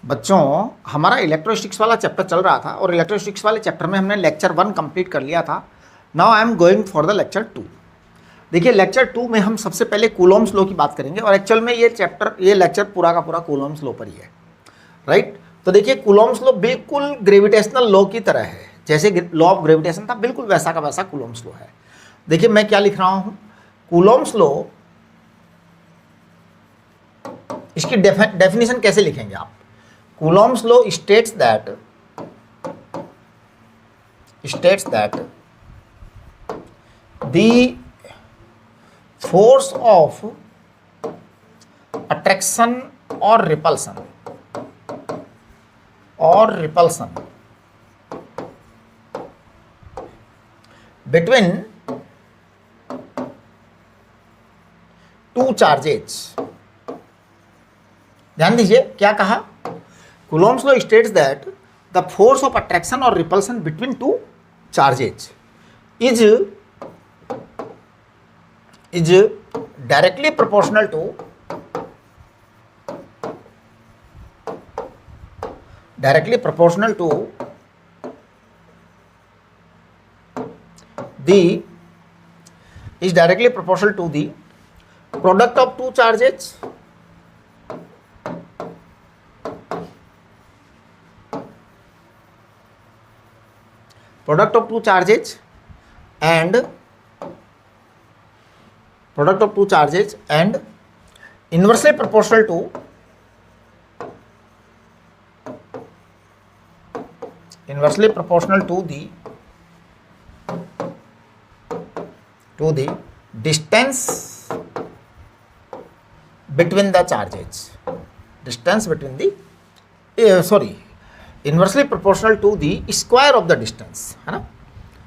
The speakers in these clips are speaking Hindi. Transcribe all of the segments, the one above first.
बच्चों हमारा इलेक्ट्रोस्टैटिक्स वाला चैप्टर चल रहा था और इलेक्ट्रोस्टैटिक्स वाले चैप्टर में हमने लेक्चर 1 कंप्लीट कर लिया था। Now I am going for the lecture 2। देखिए लेक्चर 2 में हम सबसे पहले कूलॉम्स लॉ की बात करेंगे और एक्चुअल में ये लेक्चर पूरा का पूरा कूलॉम्स लॉ पर ही है, राइट। तो देखिए कूलॉम्स लॉ बिल्कुल ग्रेविटेशनल लॉ की तरह है, जैसे लॉ ऑफ ग्रेविटेशन था बिल्कुल वैसा का वैसा कूलॉम्स लॉ है। देखिए मैं क्या लिख रहा हूँ, कूलॉम्स लॉ, इसकी डेफिनेशन कैसे लिखेंगे आप। Coulomb's law states that the force of attraction or repulsion between two charges, ध्यान दीजिए क्या कहा, Coulomb's law states that the force of attraction or repulsion between two charges is directly proportional to the product of two charges and inversely proportional to the distance between the charges, inversely proportional to the square of the distance, है ना।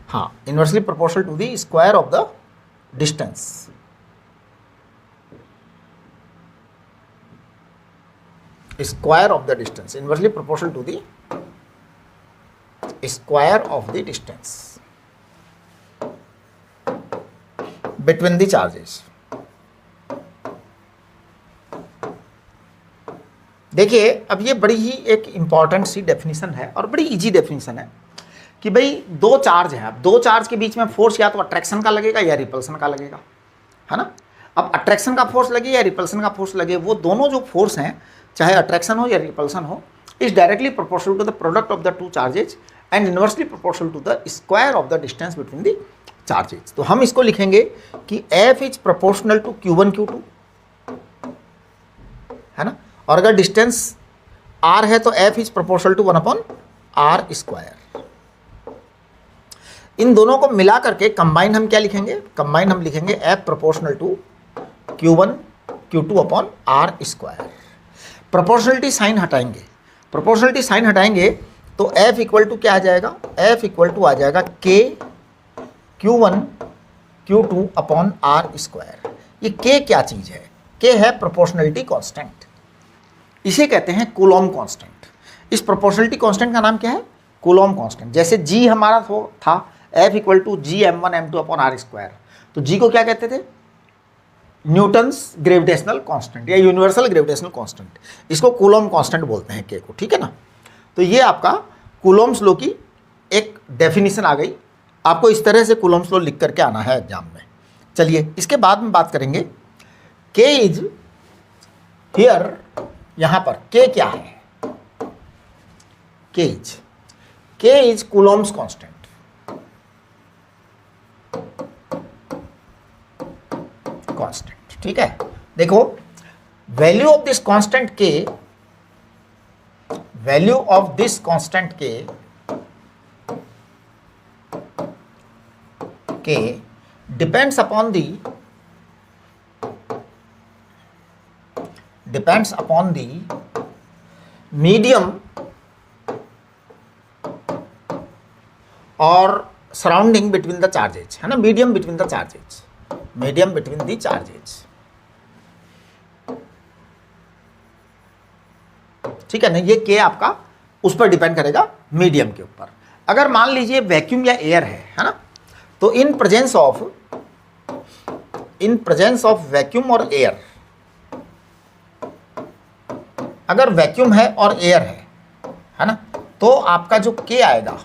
हाँ, inversely proportional to the square of the distance, inversely proportional to the square of the distance between the charges. देखिए अब ये बड़ी ही एक इंपॉर्टेंट सी डेफिनेशन है और बड़ी इजी डेफिनेशन है कि भाई दो चार्ज हैं, अब दो चार्ज के बीच में फोर्स या तो अट्रैक्शन का लगेगा या रिपल्सन का लगेगा, है ना। अब अट्रैक्शन का फोर्स लगे या रिपल्सन का फोर्स लगे, वो दोनों जो फोर्स हैं चाहे अट्रैक्शन हो या रिपल्सन हो, is directly proportional to the product of the two charges and inversely proportional to the square of the distance between the charges. तो हम इसको लिखेंगे कि F is proportional to Q1 Q2, है ना। और अगर डिस्टेंस r है तो F is proportional to 1/r square. इन दोनों को मिला करके कंबाइन हम क्या लिखेंगे, कंबाइन हम लिखेंगे F proportional to Q1 Q2/r square. Proportionality sign हटाएंगे, तो F इक्वल टू क्या आ जाएगा, F इक्वल टू आ जाएगा K Q1 Q2/r स्क्वायर। ये K क्या चीज़ है, K है प्रोपोर्शनलिटी कांस्टेंट, इसे कहते हैं कूलॉम कांस्टेंट। इस प्रोपोर्शनलिटी कांस्टेंट का नाम क्या है, कूलॉम कांस्टेंट। जैसे G हमारा था F equal to GM1 M2/r square, तो G को क्या कहते थे, न्यूटन्स ग्रेविटेशनल कांस्टेंट या यूनिवर्सल ग्रेविटेशनल कांस्टेंट, इसको कूलॉम कांस्टेंट बोलते हैं K को, ठीक है ना। तो ये आपका कूलॉम्स लॉ की एक डेफिनेशन आ गई। आपको इस तरह से कूलॉम्स लॉ लिख करके आना है एग्जाम में। चलिए इसके बाद में बात करेंगे K इज हियर, यहाँ पर K क्या है, K इज कूलॉम्स कांस्टेंट, ठीक है। देखो value of this constant K depends upon the medium और सराउंडिंग बिटवीन द चार्जेज, है ना, मीडियम बिटवीन द चार्जेज, ठीक है ना। ये K आपका उस पर डिपेंड करेगा, मीडियम के ऊपर। अगर मान लीजिए वैक्यूम या एयर है ना, तो इन प्रेजेंस ऑफ वैक्यूम और एयर, अगर वैक्यूम है और एयर है ना, तो आपका जो के आएगा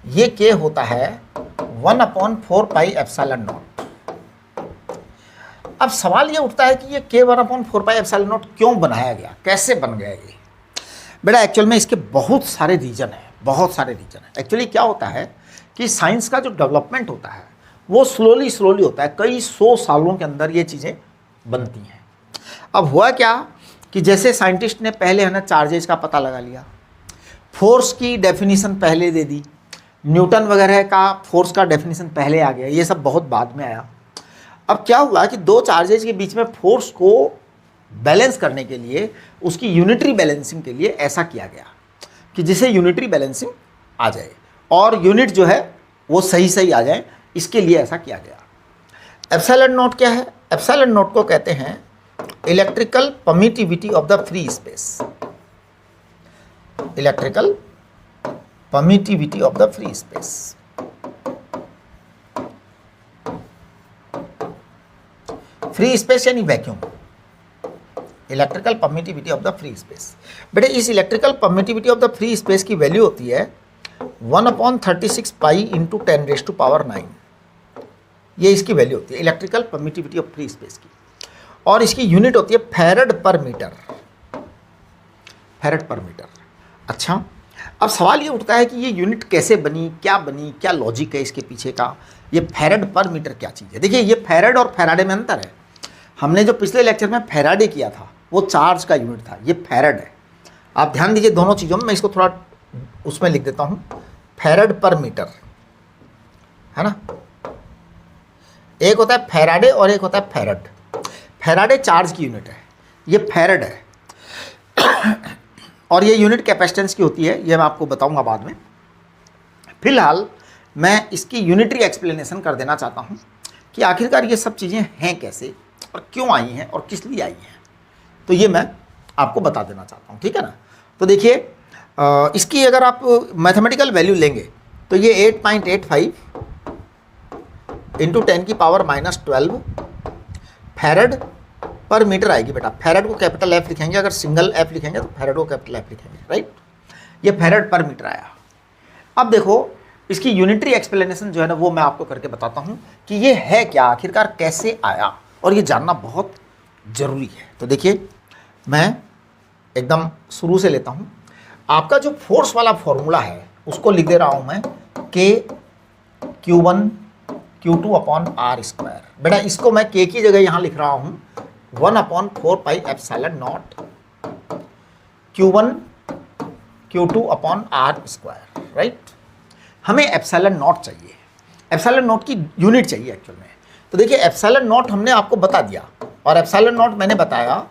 ये के होता है 1/4πε0। अब सवाल ये उठता है कि ये के 1/4πε0 क्यों बनाया गया, कैसे बन गया ये? बेटा एक्चुअल में इसके बहुत सारे रीजन हैं, बहुत सारे रीजन हैं। एक्चुअली क्या होता है कि साइंस का जो डेवलपमेंट होता है वो स्लोली होता है, कई 100 सालों के अंदर ये चीज़ें बनती हैं। अब हुआ क्या कि जैसे साइंटिस्ट ने पहले है ना चार्जेज का पता लगा लिया, फोर्स की डेफिनेशन पहले दे दी, न्यूटन वगैरह का फोर्स का डेफिनेशन पहले आ गया, ये सब बहुत बाद में आया। अब क्या हुआ कि दो चार्जेज के बीच में फोर्स को बैलेंस करने के लिए, उसकी यूनिटरी बैलेंसिंग के लिए ऐसा किया गया कि जिसे यूनिटरी बैलेंसिंग आ जाए और यूनिट जो है वो सही आ जाए, इसके लिए ऐसा किया गया। एप्सिलॉन नॉट क्या है? एप्सिलॉन नॉट को कहते हैं electrical permittivity of the free space. Electrical permittivity of the free space. Free space यानी vacuum. Electrical permittivity of the free space. बेटे इस electrical permittivity of the free space की वैल्यू होती है 1/36 पाई इंटू 10⁹9। ये इसकी वैल्यू होती है electrical permittivity of free space की, और इसकी यूनिट होती है फैरड पर मीटर। फैरड पर मीटर। अच्छा, अब सवाल ये उठता है कि ये यूनिट कैसे बनी, क्या लॉजिक है इसके पीछे का, ये फैरड पर मीटर क्या चीज़ है? देखिए ये फैरड और फैराडे में अंतर है। हमने जो पिछले लेक्चर में फैराडे किया था वो चार्ज का यूनिट था, ये फैरड है। आप ध्यान दीजिए दोनों चीज़ों में, मैं इसको थोड़ा उसमें लिख देता हूँ, फैरड पर मीटर, है ना। एक होता है फैराडे और एक होता है फैरड। फैराडे चार्ज की यूनिट है, ये फैरड है और ये यूनिट कैपेसिटेंस की होती है, ये मैं आपको बताऊंगा बाद में। फिलहाल मैं इसकी यूनिटरी एक्सप्लेनेशन कर देना चाहता हूँ कि आखिरकार ये सब चीज़ें हैं कैसे और क्यों आई हैं और किस लिए आई हैं, तो ये मैं आपको बता देना चाहता हूँ, ठीक है ना। तो देखिए इसकी अगर आप मैथमेटिकल वैल्यू लेंगे तो ये 8.85 इंटू 10⁻⁻12 फैरड पर मीटर आएगी। बेटा फैरड को कैपिटल एफ लिखेंगे, अगर सिंगल एफ लिखेंगे तो फैरड को कैपिटल एफ लिखेंगे, राइट। ये फैरड पर मीटर आया। अब देखो इसकी यूनिटरी एक्सप्लेनेशन जो है ना वो मैं आपको करके बताता हूँ कि ये है क्या, आखिरकार कैसे आया, और ये जानना बहुत ज़रूरी है। तो देखिए मैं एकदम शुरू से लेता हूँ। आपका जो फोर्स वाला फॉर्मूला है उसको लिख दे रहा हूँ मैं के Q1 Q2/r²। बेटा इसको मैं के की जगह यहाँ लिख रहा हूँ 1/4πε0 Q1 Q2/r², राइट। हमें एप्सिलॉन नॉट चाहिए, एप्सिलॉन नॉट की यूनिट चाहिए एक्चुअल में। तो देखिए एप्सिलॉन नॉट हमने आपको बता दिया, और एप्सिलॉन नॉट मैंने बताया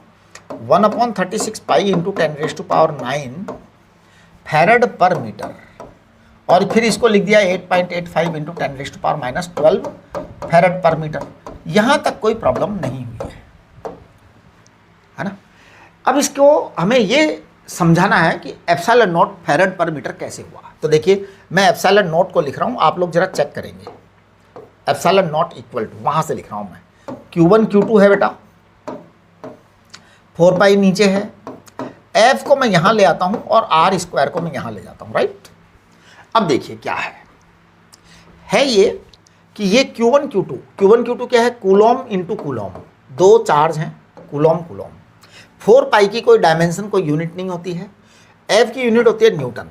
1/36 पाई इंटू 10⁻⁹9 फैरड पर मीटर, और फिर इसको लिख दिया 8.85 इंटू 10⁻⁻12 फैरड पर मीटर। यहाँ तक कोई प्रॉब्लम नहीं हुई है ना। अब इसको हमें ये समझाना है कि एप्सिलॉन नॉट फैरड पर मीटर कैसे हुआ। तो देखिए मैं एप्सिलॉन नॉट को लिख रहा हूँ, आप लोग जरा चेक करेंगे। एप्सिलॉन नॉट इक्वल टू, वहाँ से लिख रहा हूँ मैं, Q1 Q2 है बेटा, 4 पाई नीचे है, F को मैं यहाँ ले आता हूँ और r² को मैं यहाँ ले जाता हूँ, राइट। अब देखिए क्या है ये कि ये Q1 Q2 क्या है, कूलॉम इंटू कूलॉम, दो चार्ज हैं कूलॉम। 4 पाई की कोई डायमेंशन, कोई यूनिट नहीं होती है। F की यूनिट होती है न्यूटन,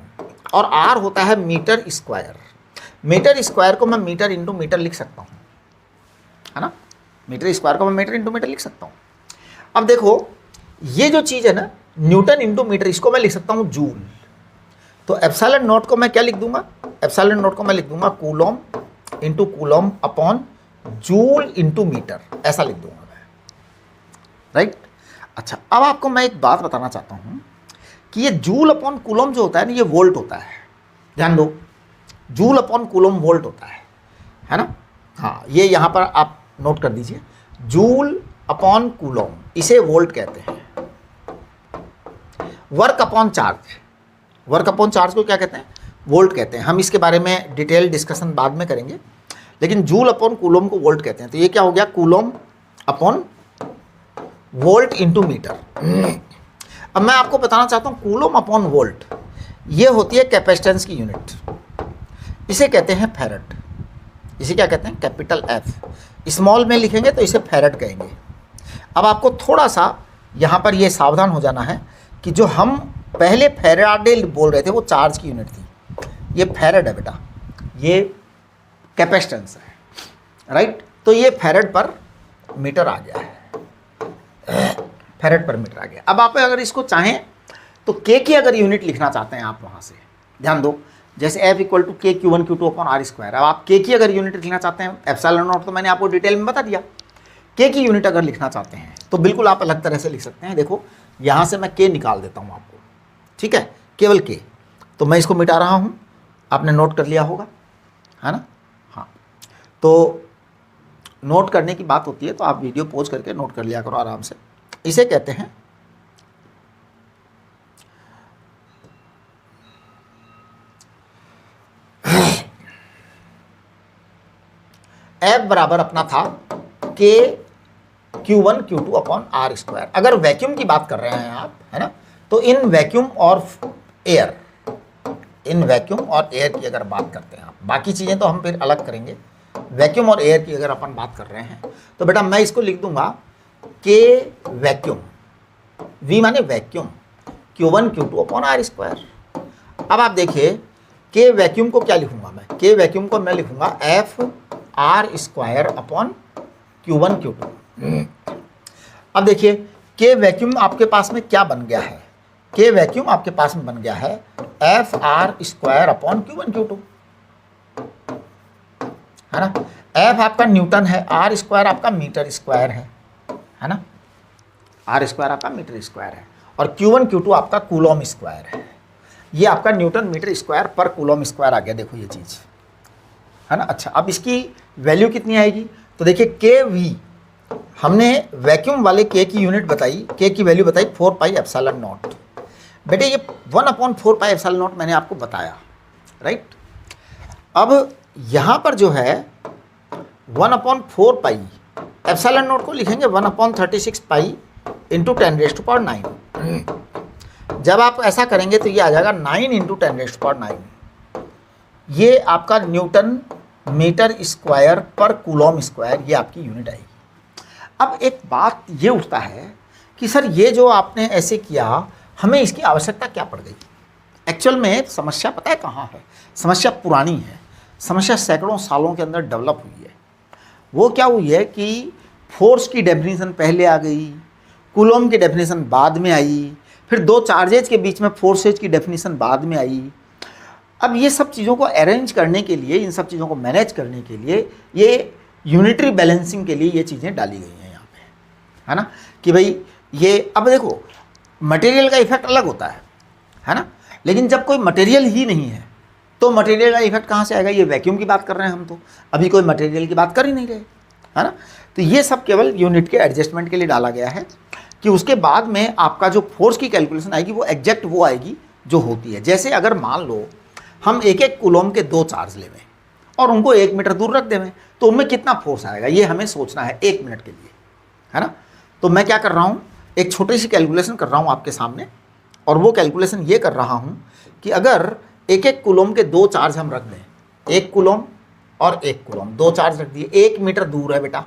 और R होता है मीटर स्क्वायर। मीटर स्क्वायर को मैं मीटर इंटू मीटर लिख सकता हूँ, है ना। मीटर स्क्वायर को मैं मीटर इंटू मीटर लिख सकता हूँ। अब देखो ये जो चीज़ है ना, न्यूटन इंटू मीटर, इसको मैं लिख सकता हूँ जूल। तो एप्सिलॉन नॉट को मैं क्या लिख दूंगा, एप्सिलॉन नॉट को मैं लिख दूंगा coulomb into coulomb upon joule into metre, ऐसा लिख दूंगा मैं, राइट। अच्छा, अब आपको मैं एक बात बताना चाहता हूँ कि ये जूल अपॉन कूलॉम जो होता है ना, ये वोल्ट होता है। ध्यान दो, जूल अपॉन कूलॉम वोल्ट होता है ना। हाँ, ये यहाँ पर आप नोट कर दीजिए, जूल अपॉन कूलॉम, इसे वोल्ट कहते हैं। Work upon charge, work upon charge को क्या कहते हैं, वोल्ट कहते हैं। हम इसके बारे में डिटेल डिस्कशन बाद में करेंगे, लेकिन जूल अपॉन कूलॉम को वोल्ट कहते हैं। तो ये क्या हो गया, coulomb upon volt into metre. अब मैं आपको बताना चाहता हूँ कूलोम अपॉन वोल्ट, ये होती है कैपेसिटेंस की यूनिट, इसे कहते हैं फैरड। इसे क्या कहते हैं? Capital F. स्मॉल में लिखेंगे तो इसे फैरड कहेंगे। अब आपको थोड़ा सा यहाँ पर ये सावधान हो जाना है कि जो हम पहले फैराडे बोल रहे थे वो चार्ज की यूनिट थी, ये फैरड है बेटा, ये कैपेसिटेंस है, राइट। तो ये फैरड पर मीटर आ गया है, फैरड पर मीटर आ गया। अब आप अगर इसको चाहें तो के की अगर यूनिट लिखना चाहते हैं आप, वहाँ से ध्यान दो, जैसे F इक्वल टू के Q1 Q2 upon R square. अब आप के की अगर यूनिट लिखना चाहते हैं, एप्सिलॉन नॉट तो मैंने आपको डिटेल में बता दिया। के की यूनिट अगर लिखना चाहते हैं तो बिल्कुल आप अलग तरह से लिख सकते हैं। देखो यहाँ से मैं के निकाल देता हूँ आपको, ठीक है, केवल के। तो मैं इसको मिटा रहा हूँ, आपने नोट कर लिया होगा, है ना। हाँ, तो नोट करने की बात होती है तो आप वीडियो पॉज करके नोट कर लिया करो आराम से। इसे कहते हैं F बराबर अपना था के Q1 Q2 upon R square. अगर वैक्यूम की बात कर रहे हैं आप, है ना, तो इन वैक्यूम और एयर, इन वैक्यूम और एयर की अगर बात करते हैं आप, बाकी चीज़ें तो हम फिर अलग करेंगे, वैक्यूम और एयर की अगर अपन बात कर रहे हैं तो बेटा मैं इसको लिख दूंगा के वैक्यूम, V माने vacuum, Q1 Q2 upon R square. अब आप देखिए के वैक्यूम को क्या लिखूंगा मैं? के वैक्यूम को मैं लिखूंगा F R square upon Q1 Q2। अब देखिए के वैक्यूम आपके पास में क्या बन गया है? के वैक्यूम आपके पास में बन गया है F R square upon Q1 Q2, है ना। F आपका न्यूटन है, R स्क्वायर आपका मीटर स्क्वायर है ना, R स्क्वायर आपका मीटर स्क्वायर है, और Q1 Q2 आपका कूलॉम स्क्वायर है। ये आपका न्यूटन मीटर स्क्वायर पर कूलॉम स्क्वायर आ गया, देखो ये चीज़, है ना। अच्छा, अब इसकी वैल्यू कितनी आएगी? तो देखिए के वी, हमने वैक्यूम वाले के की यूनिट बताई, के की वैल्यू बताई 4 पाई एप्सिलॉन नॉट। बेटे ये 1/4 पाई एप्सिलॉन नॉट मैंने आपको बताया, राइट। अब यहाँ पर जो है 1/4 पाई एप्सिलॉन नॉट को लिखेंगे 1/36 पाई इंटू 10⁹9। जब आप ऐसा करेंगे तो ये आ जाएगा 9 इंटू 10⁹9। ये आपका न्यूटन मीटर स्क्वायर पर कूलॉम स्क्वायर, ये आपकी यूनिट आएगी। अब एक बात ये उठता है कि सर ये जो आपने ऐसे किया, हमें इसकी आवश्यकता क्या पड़ गई? एक्चुअल में समस्या पता है कहाँ है? समस्या पुरानी है, समस्या सैकड़ों सालों के अंदर डेवलप हुई है। वो क्या हुई है कि फोर्स की डेफिनेशन पहले आ गई, कूलॉम की डेफिनेशन बाद में आई, फिर दो चार्जेज के बीच में फोर्सेज की डेफिनेशन बाद में आई। अब ये सब चीज़ों को अरेंज करने के लिए, इन सब चीज़ों को मैनेज करने के लिए, ये यूनिटरी बैलेंसिंग के लिए ये चीज़ें डाली गई हैं यहाँ पे, है ना, कि भाई ये, अब देखो मटेरियल का इफेक्ट अलग होता है ना, लेकिन जब कोई मटेरियल ही नहीं है तो मटेरियल का इफेक्ट कहाँ से आएगा? ये वैक्यूम की बात कर रहे हैं हम, तो अभी कोई मटेरियल की बात कर ही नहीं रहे, है ना। तो ये सब केवल यूनिट के एडजस्टमेंट के लिए डाला गया है कि उसके बाद में आपका जो फोर्स की कैलकुलेशन आएगी वो एग्जैक्ट वो आएगी जो होती है। जैसे अगर मान लो हम एक एक कूलॉम के 2 चार्ज लेवें और उनको 1 मीटर दूर रख देवें, तो उनमें कितना फोर्स आएगा ये हमें सोचना है 1 मिनट के लिए, है ना। तो मैं क्या कर रहा हूँ, एक छोटी सी कैलकुलेशन कर रहा हूँ आपके सामने, और वो कैलकुलेशन ये कर रहा हूँ कि अगर एक एक कूलॉम के 2 चार्ज हम रख दें, 1 कूलॉम और 1 कूलॉम, 2 चार्ज रख दिए, 1 मीटर दूर है बेटा,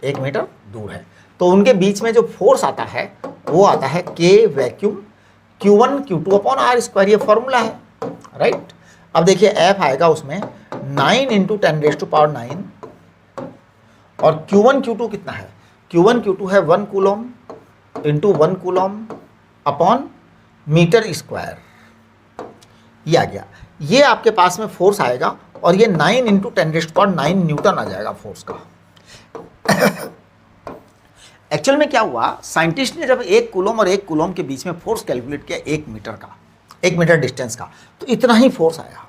1 मीटर दूर है, तो उनके बीच में जो फोर्स आता है वो आता है के vacuum Q1 Q2 upon R square, ये फॉर्मूला है, राइट। अब देखिए F आएगा उसमें 9 इंटू 10⁹9, और Q1 Q2 कितना है? Q1 Q2 है 1 coulomb into 1 coulomb upon metre square, ये आ गया। ये आपके पास में फोर्स आएगा, और ये 9 इंटू 10⁹9 न्यूटन आ जाएगा फोर्स का। एक्चुअल में क्या हुआ, साइंटिस्ट ने जब 1 कूलॉम और 1 कूलॉम के बीच में फोर्स कैलकुलेट किया 1 मीटर का, 1 मीटर डिस्टेंस का, तो इतना ही फोर्स आया।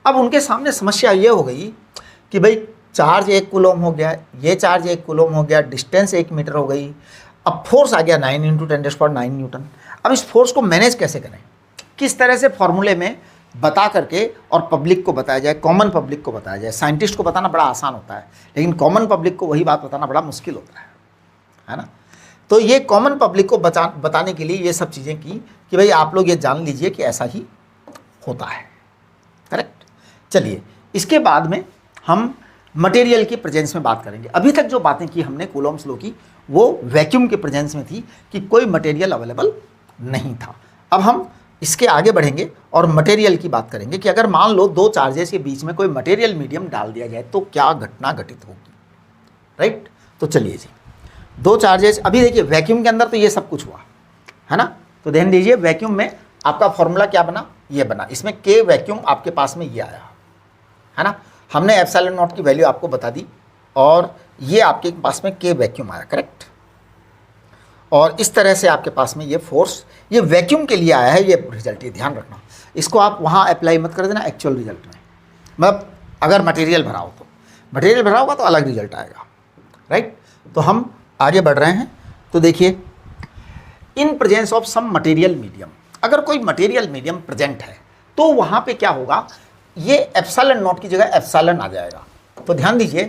अब उनके सामने समस्या ये हो गई कि भाई चार्ज 1 कूलॉम हो गया, ये चार्ज 1 कूलॉम हो गया, डिस्टेंस 1 मीटर हो गई, अब फोर्स आ गया 9 इंटू 10⁹9 न्यूटन। अब इस फोर्स को मैनेज कैसे करें, किस तरह से फॉर्मूले में बता करके और पब्लिक को बताया जाए, कॉमन पब्लिक को बताया जाए। साइंटिस्ट को बताना बड़ा आसान होता है, लेकिन कॉमन पब्लिक को वही बात बताना बड़ा मुश्किल होता है ना। तो ये कॉमन पब्लिक को बताने के लिए ये सब चीज़ें की कि भाई आप लोग ये जान लीजिए कि ऐसा ही होता है। करेक्ट। चलिए, इसके बाद में हम मटेरियल की प्रेजेंस में बात करेंगे। अभी तक जो बातें की हमने कूलॉम्स लॉ की, वो वैक्यूम के प्रेजेंस में थी कि कोई मटेरियल अवेलेबल नहीं था। अब हम इसके आगे बढ़ेंगे और मटेरियल की बात करेंगे कि अगर मान लो दो चार्जेस के बीच में कोई मटेरियल मीडियम डाल दिया जाए तो क्या घटना घटित होगी। राइट। तो चलिए जी, दो चार्जेस, अभी देखिए वैक्यूम के अंदर तो ये सब कुछ हुआ है ना। तो ध्यान दीजिए, वैक्यूम में आपका फॉर्मूला क्या बना, ये बना। इसमें के वैक्यूम आपके पास में ये आया है ना। हमने एप्सिलॉन नॉट की वैल्यू आपको बता दी और ये आपके पास में के वैक्यूम आया। करेक्ट। और इस तरह से आपके पास में ये फोर्स, ये वैक्यूम के लिए आया है, ये रिजल्ट, ये ध्यान रखना। इसको आप वहाँ अप्लाई मत कर देना एक्चुअल रिजल्ट में। मतलब अगर मटेरियल भरा हो तो, मटेरियल भरा होगा तो अलग रिजल्ट आएगा। राइट। तो हम आगे बढ़ रहे हैं। तो देखिए, in presence of some material medium, अगर कोई मटेरियल मीडियम प्रेजेंट है तो वहाँ पे क्या होगा, ये एप्सिलॉन नॉट की जगह एप्सिलॉन आ जाएगा। तो ध्यान दीजिए,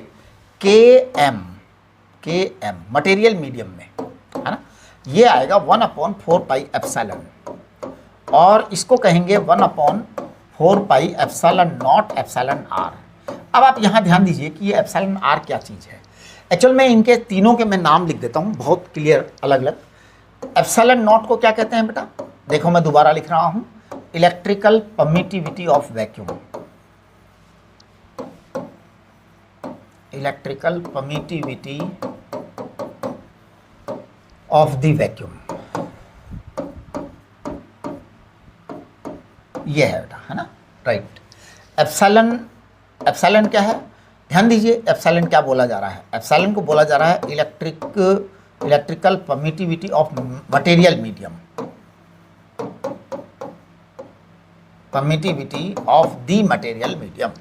के एम मटेरियल मीडियम में है ना, ये आएगा 1/4 पाई एप्सिलॉन, और इसको कहेंगे 1/4 pi epsilon naught epsilon r. अब आप यहाँ ध्यान दीजिए कि ये एप्सिलॉन आर क्या चीज़ है। एक्चुअल में इनके तीनों के मैं नाम लिख देता हूँ बहुत क्लियर अलग अलग। एप्सिलॉन नॉट को क्या कहते हैं बेटा, देखो मैं दोबारा लिख रहा हूँ, electrical permittivity of vacuum, electrical permittivity of the vacuum, ये है बेटा, है ना। राइट। एप्सिलॉन क्या है, ध्यान दीजिए, एप्सिलॉन क्या बोला जा रहा है, एप्सिलॉन को बोला जा रहा है electrical permittivity of material medium, permittivity of the material medium.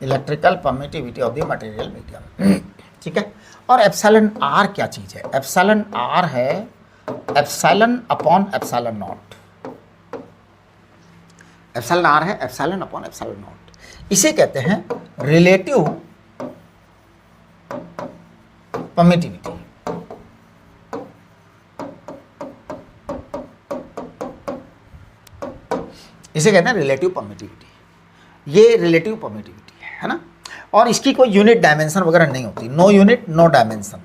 Electrical permittivity of the material medium, ठीक है। और एप्सिलॉन आर क्या चीज है, एप्सिलॉन आर है epsilon upon epsilon naught, epsilon R है एप्सिलॉन अपॉन एप्सिलॉन नॉट। इसे कहते हैं रिलेटिव परमिटिविटी। इसे कहते हैं रिलेटिव परमिटिविटी, ये रिलेटिव परमिटिविटी है ना। और इसकी कोई यूनिट डायमेंशन वगैरह नहीं होती, no unit no dimension,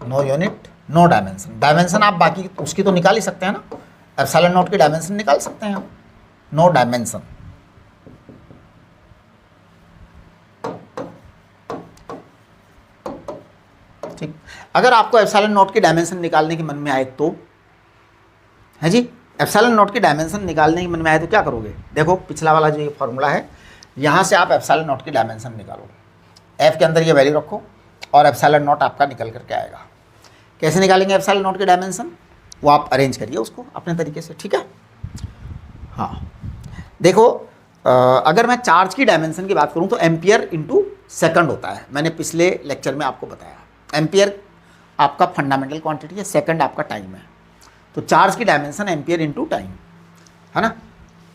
no unit no dimension. Dimension आप बाकी उसकी तो निकाल ही सकते हैं ना, एप्सिलॉन नॉट की डायमेंशन निकाल सकते हैं आप, नो डायमेंशन। ठीक। अगर आपको एप्सिलॉन नॉट की डायमेंशन निकालने के मन में आए तो, है जी, एप्सिलॉन नॉट की डायमेंशन निकालने के मन में आए तो क्या करोगे, देखो पिछला वाला जो ये फॉर्मूला है, यहाँ से आप एप्सिलॉन नॉट की डायमेंशन निकालो, एफ के अंदर ये वैल्यू रखो और एप्सिलॉन नॉट आपका निकल करके आएगा। कैसे निकालेंगे एप्सिलॉन नॉट की डायमेंशन, वो आप अरेंज करिए उसको अपने तरीके से, ठीक है। हाँ देखो, अगर मैं चार्ज की डायमेंशन की बात करूँ तो एम्पियर इंटू सेकंड होता है, मैंने पिछले लेक्चर में आपको बताया। एम्पियर आपका फंडामेंटल क्वांटिटी है, सेकंड आपका टाइम है, तो चार्ज की डायमेंशन एम्पियर इंटू टाइम है ना,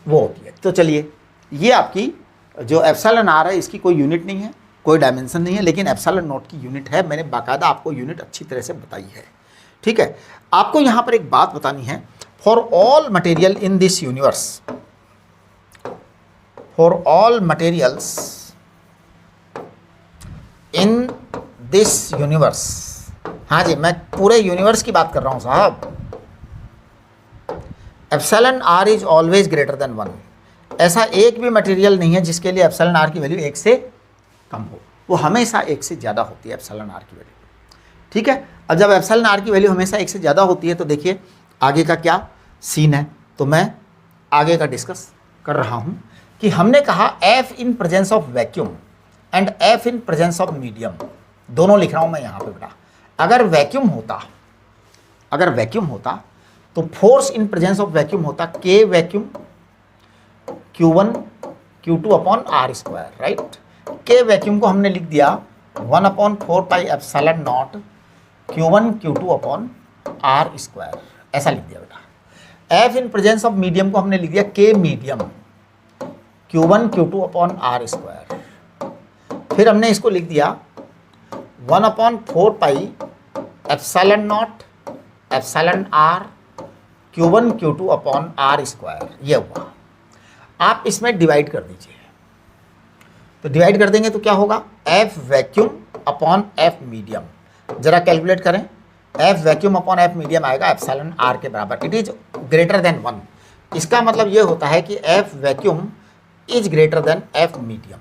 वो होती है। तो चलिए, ये आपकी जो एप्सिलॉन आर है इसकी कोई यूनिट नहीं है, कोई डायमेंशन नहीं है, लेकिन एप्सिलॉन नॉट की यूनिट है। मैंने बाकायदा आपको यूनिट अच्छी तरह से बताई है, ठीक है। आपको यहाँ पर एक बात बतानी है, for all material in this universe, for all materials in this universe, हाँ जी मैं पूरे यूनिवर्स की बात कर रहा हूँ साहब, epsilon R is always greater than 1। ऐसा एक भी मटेरियल नहीं है जिसके लिए एप्सिलॉन आर की वैल्यू 1 से कम हो, वो हमेशा 1 से ज़्यादा होती है एप्सिलॉन आर की वैल्यू, ठीक है। अब जब एप्सिलॉन आर की वैल्यू हमेशा 1 से ज़्यादा होती है तो देखिए आगे का क्या सीन है, तो मैं आगे का डिस्कस कर रहा हूँ कि हमने कहा F in presence of vacuum and F in presence of medium, दोनों लिख रहा हूँ मैं यहाँ पे बेटा। अगर वैक्यूम होता तो force in presence of vacuum होता K vacuum Q1 Q2 upon R square, right. K vacuum को हमने लिख दिया 1/4 pi epsilon naught Q1 Q2 upon R square, ऐसा लिख दिया बेटा। F in presence of medium को हमने लिख दिया के medium Q1 Q2 upon R square, फिर हमने इसको लिख दिया 1/4 pi epsilon naught epsilon R Q1 Q2 upon R square, ये हुआ। आप इसमें डिवाइड कर दीजिए, तो डिवाइड कर देंगे तो क्या होगा, F vacuum upon F medium. जरा कैलकुलेट करें, F vacuum upon F medium आएगा एप्सिलॉन आर के बराबर, इट इज ग्रेटर देन 1। इसका मतलब ये होता है कि F vacuum is greater than F medium,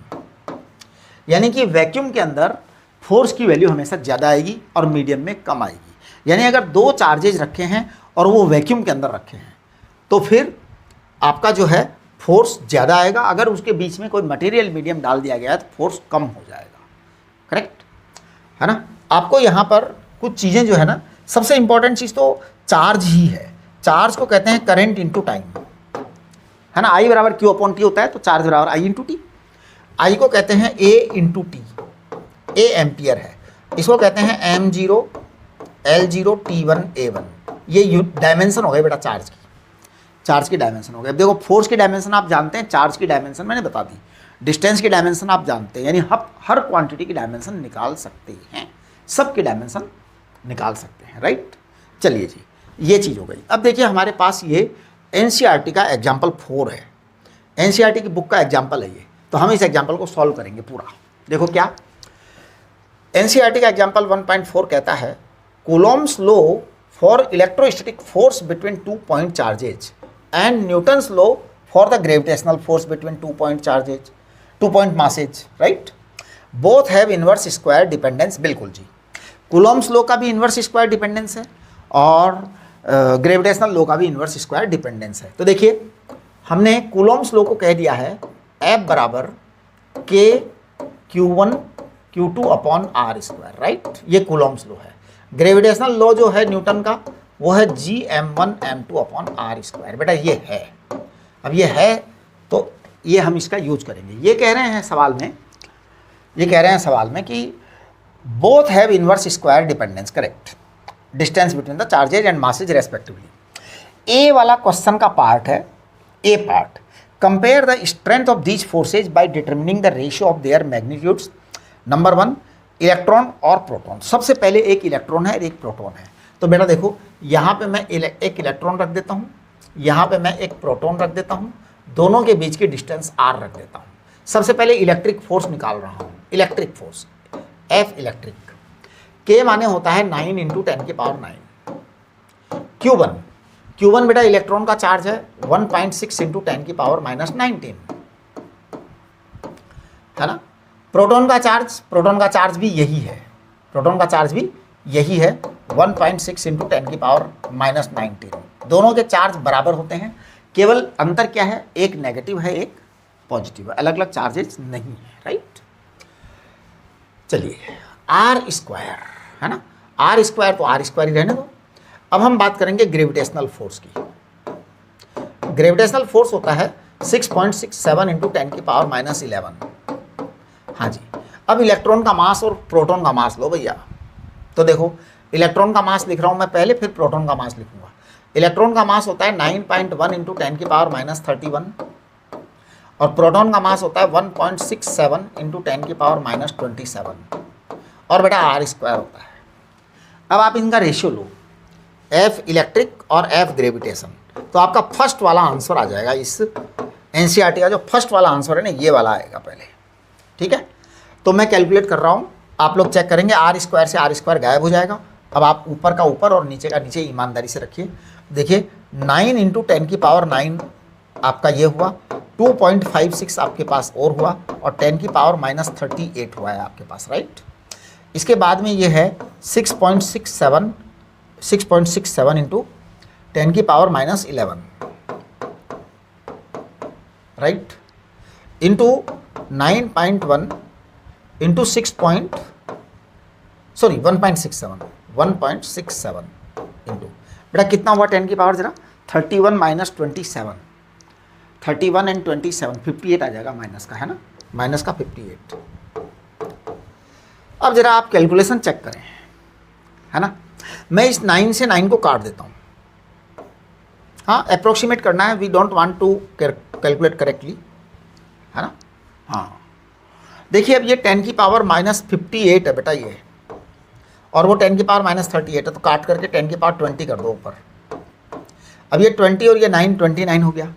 यानी कि वैक्यूम के अंदर फोर्स की वैल्यू हमेशा ज़्यादा आएगी और मीडियम में कम आएगी। यानी अगर दो चार्जेज रखे हैं और वो वैक्यूम के अंदर रखे हैं तो फिर आपका जो है फोर्स ज़्यादा आएगा, अगर उसके बीच में कोई मटेरियल मीडियम डाल दिया गया है तो फोर्स कम हो जाएगा। करेक्ट है ना। आपको यहाँ पर कुछ चीज़ें जो है ना, सबसे इंपॉर्टेंट चीज़ तो चार्ज ही है। चार्ज को कहते हैं करंट इनटू टाइम, है ना। आई बराबर क्यू अपॉन टी होता है, तो चार्ज बराबर आई इंटू टी। आई को कहते हैं ए इंटू टी, ए एम्पियर है, इसको कहते हैं M0 L0 T1 A1। ये डायमेंशन हो गए बेटा चार्ज की, चार्ज की डायमेंशन हो गई। अब देखो फोर्स की डायमेंशन आप जानते हैं, चार्ज की डायमेंशन मैंने बता दी, डिस्टेंस की डायमेंशन आप जानते हैं, यानी हर क्वांटिटी की डायमेंशन निकाल सकते हैं, सब की डायमेंशन निकाल सकते हैं, राइट। चलिए जी, ये चीज़ हो गई। अब देखिए हमारे पास ये NCERT का एग्जाम्पल 4 है, NCERT की बुक का एग्जाम्पल है ये, तो हम इस एग्जाम्पल को सॉल्व करेंगे पूरा। देखो क्या NCERT का एग्जाम्पल 1.4 कहता है, Coulomb's law for electrostatic force between 2 point charges and Newton's law for the gravitational force between 2 point masses, right? Both have inverse square dependence। बिल्कुल जी, कूलॉम्स लॉ का भी इन्वर्स स्क्वायर डिपेंडेंस है और ग्रेविटेशनल लॉ का भी इन्वर्स स्क्वायर डिपेंडेंस है। तो देखिए हमने कूलॉम्स लॉ को कह दिया है F बराबर K Q1 Q2 upon R square, right. ये कूलॉम्स लॉ है। ग्रेविटेशनल लॉ जो है न्यूटन का, वो है Gm1 M2 upon R square. बेटा ये है, अब ये है तो ये हम इसका यूज करेंगे। ये कह रहे हैं सवाल में, ये कह रहे हैं सवाल में कि both have inverse square dependence, correct, distance between the charges and masses respectively. A वाला क्वेश्चन का पार्ट है, A part, compare the strength of these forces by determining the ratio of their magnitudes. Number 1 electron और प्रोटॉन। सबसे पहले एक इलेक्ट्रॉन है और एक प्रोटॉन है, तो बेटा देखो यहाँ पे मैं एक इलेक्ट्रॉन रख देता हूँ, यहाँ पे मैं एक प्रोटॉन रख देता हूँ, दोनों के बीच की डिस्टेंस r रख देता हूँ। सबसे पहले इलेक्ट्रिक फोर्स निकाल रहा हूँ, electric force F electric, K माने होता है 9 × 10⁻⁹। Q1 बेटा इलेक्ट्रॉन का चार्ज है 1.6 × 10⁻⁻19, है ना। प्रोटॉन का चार्ज भी यही है, प्रोटॉन का चार्ज भी यही है 1.6 × 10⁻⁻19। दोनों के चार्ज बराबर होते हैं, केवल अंतर क्या है, एक नेगेटिव है एक पॉजिटिव है, अलग अलग चार्जेस नहीं है, राइट। चलिए आर स्क्वायर, है ना, आर स्क्वायर तो आर स्क्वायर ही रहने दो। अब हम बात करेंगे ग्रेविटेशनल फोर्स की। ग्रेविटेशनल फोर्स होता है 6.67 × 10⁻⁻11। हाँ जी, अब इलेक्ट्रॉन का मास और प्रोटॉन का मास लो भैया। तो देखो इलेक्ट्रॉन का मास लिख रहा हूँ मैं पहले, फिर प्रोटॉन का मास लिखूंगा। इलेक्ट्रॉन का मास होता है 9.1 × 10⁻31 और प्रोटॉन का मास होता है 1.67 × 10⁻27 और बेटा आर स्क्वायर होता है। अब आप इनका रेशियो लो, एफ इलेक्ट्रिक और एफ ग्रेविटेशन, तो आपका फर्स्ट वाला आंसर आ जाएगा। इस NCERT का जो फर्स्ट वाला आंसर है ना, ये वाला आएगा पहले, ठीक है। तो मैं कैलकुलेट कर रहा हूँ, आप लोग चेक करेंगे, आर स्क्वायर से आर स्क्वायर गायब हो जाएगा। अब आप ऊपर का ऊपर और नीचे का नीचे ईमानदारी से रखिए। देखिए 9 × 10⁻9 आपका ये हुआ, 2.56 आपके पास और हुआ और 10⁻38 हुआ है आपके पास, राइट। इसके बाद में ये है 6.67 × 10⁻11 राइट, इंटू 9.1 इंटू 1.67 इंटू, बेटा कितना हुआ 10 की पावर जरा, 31 - 27, 31 and 27 58 आ जाएगा माइनस का, है ना, माइनस का 58। अब जरा आप कैलकुलेशन चेक करें, है ना। मैं इस 9 से 9 को काट देता हूँ, हाँ अप्रोक्सीमेट करना है, we don't want to calculate correctly. हाँ देखिए अब ये 10 की पावर -58 है बेटा ये, और वो 10 की पावर -38 है, तो काट करके 10 की पावर 20 कर दो ऊपर। अब ये 20 और ये 9 29 हो गया,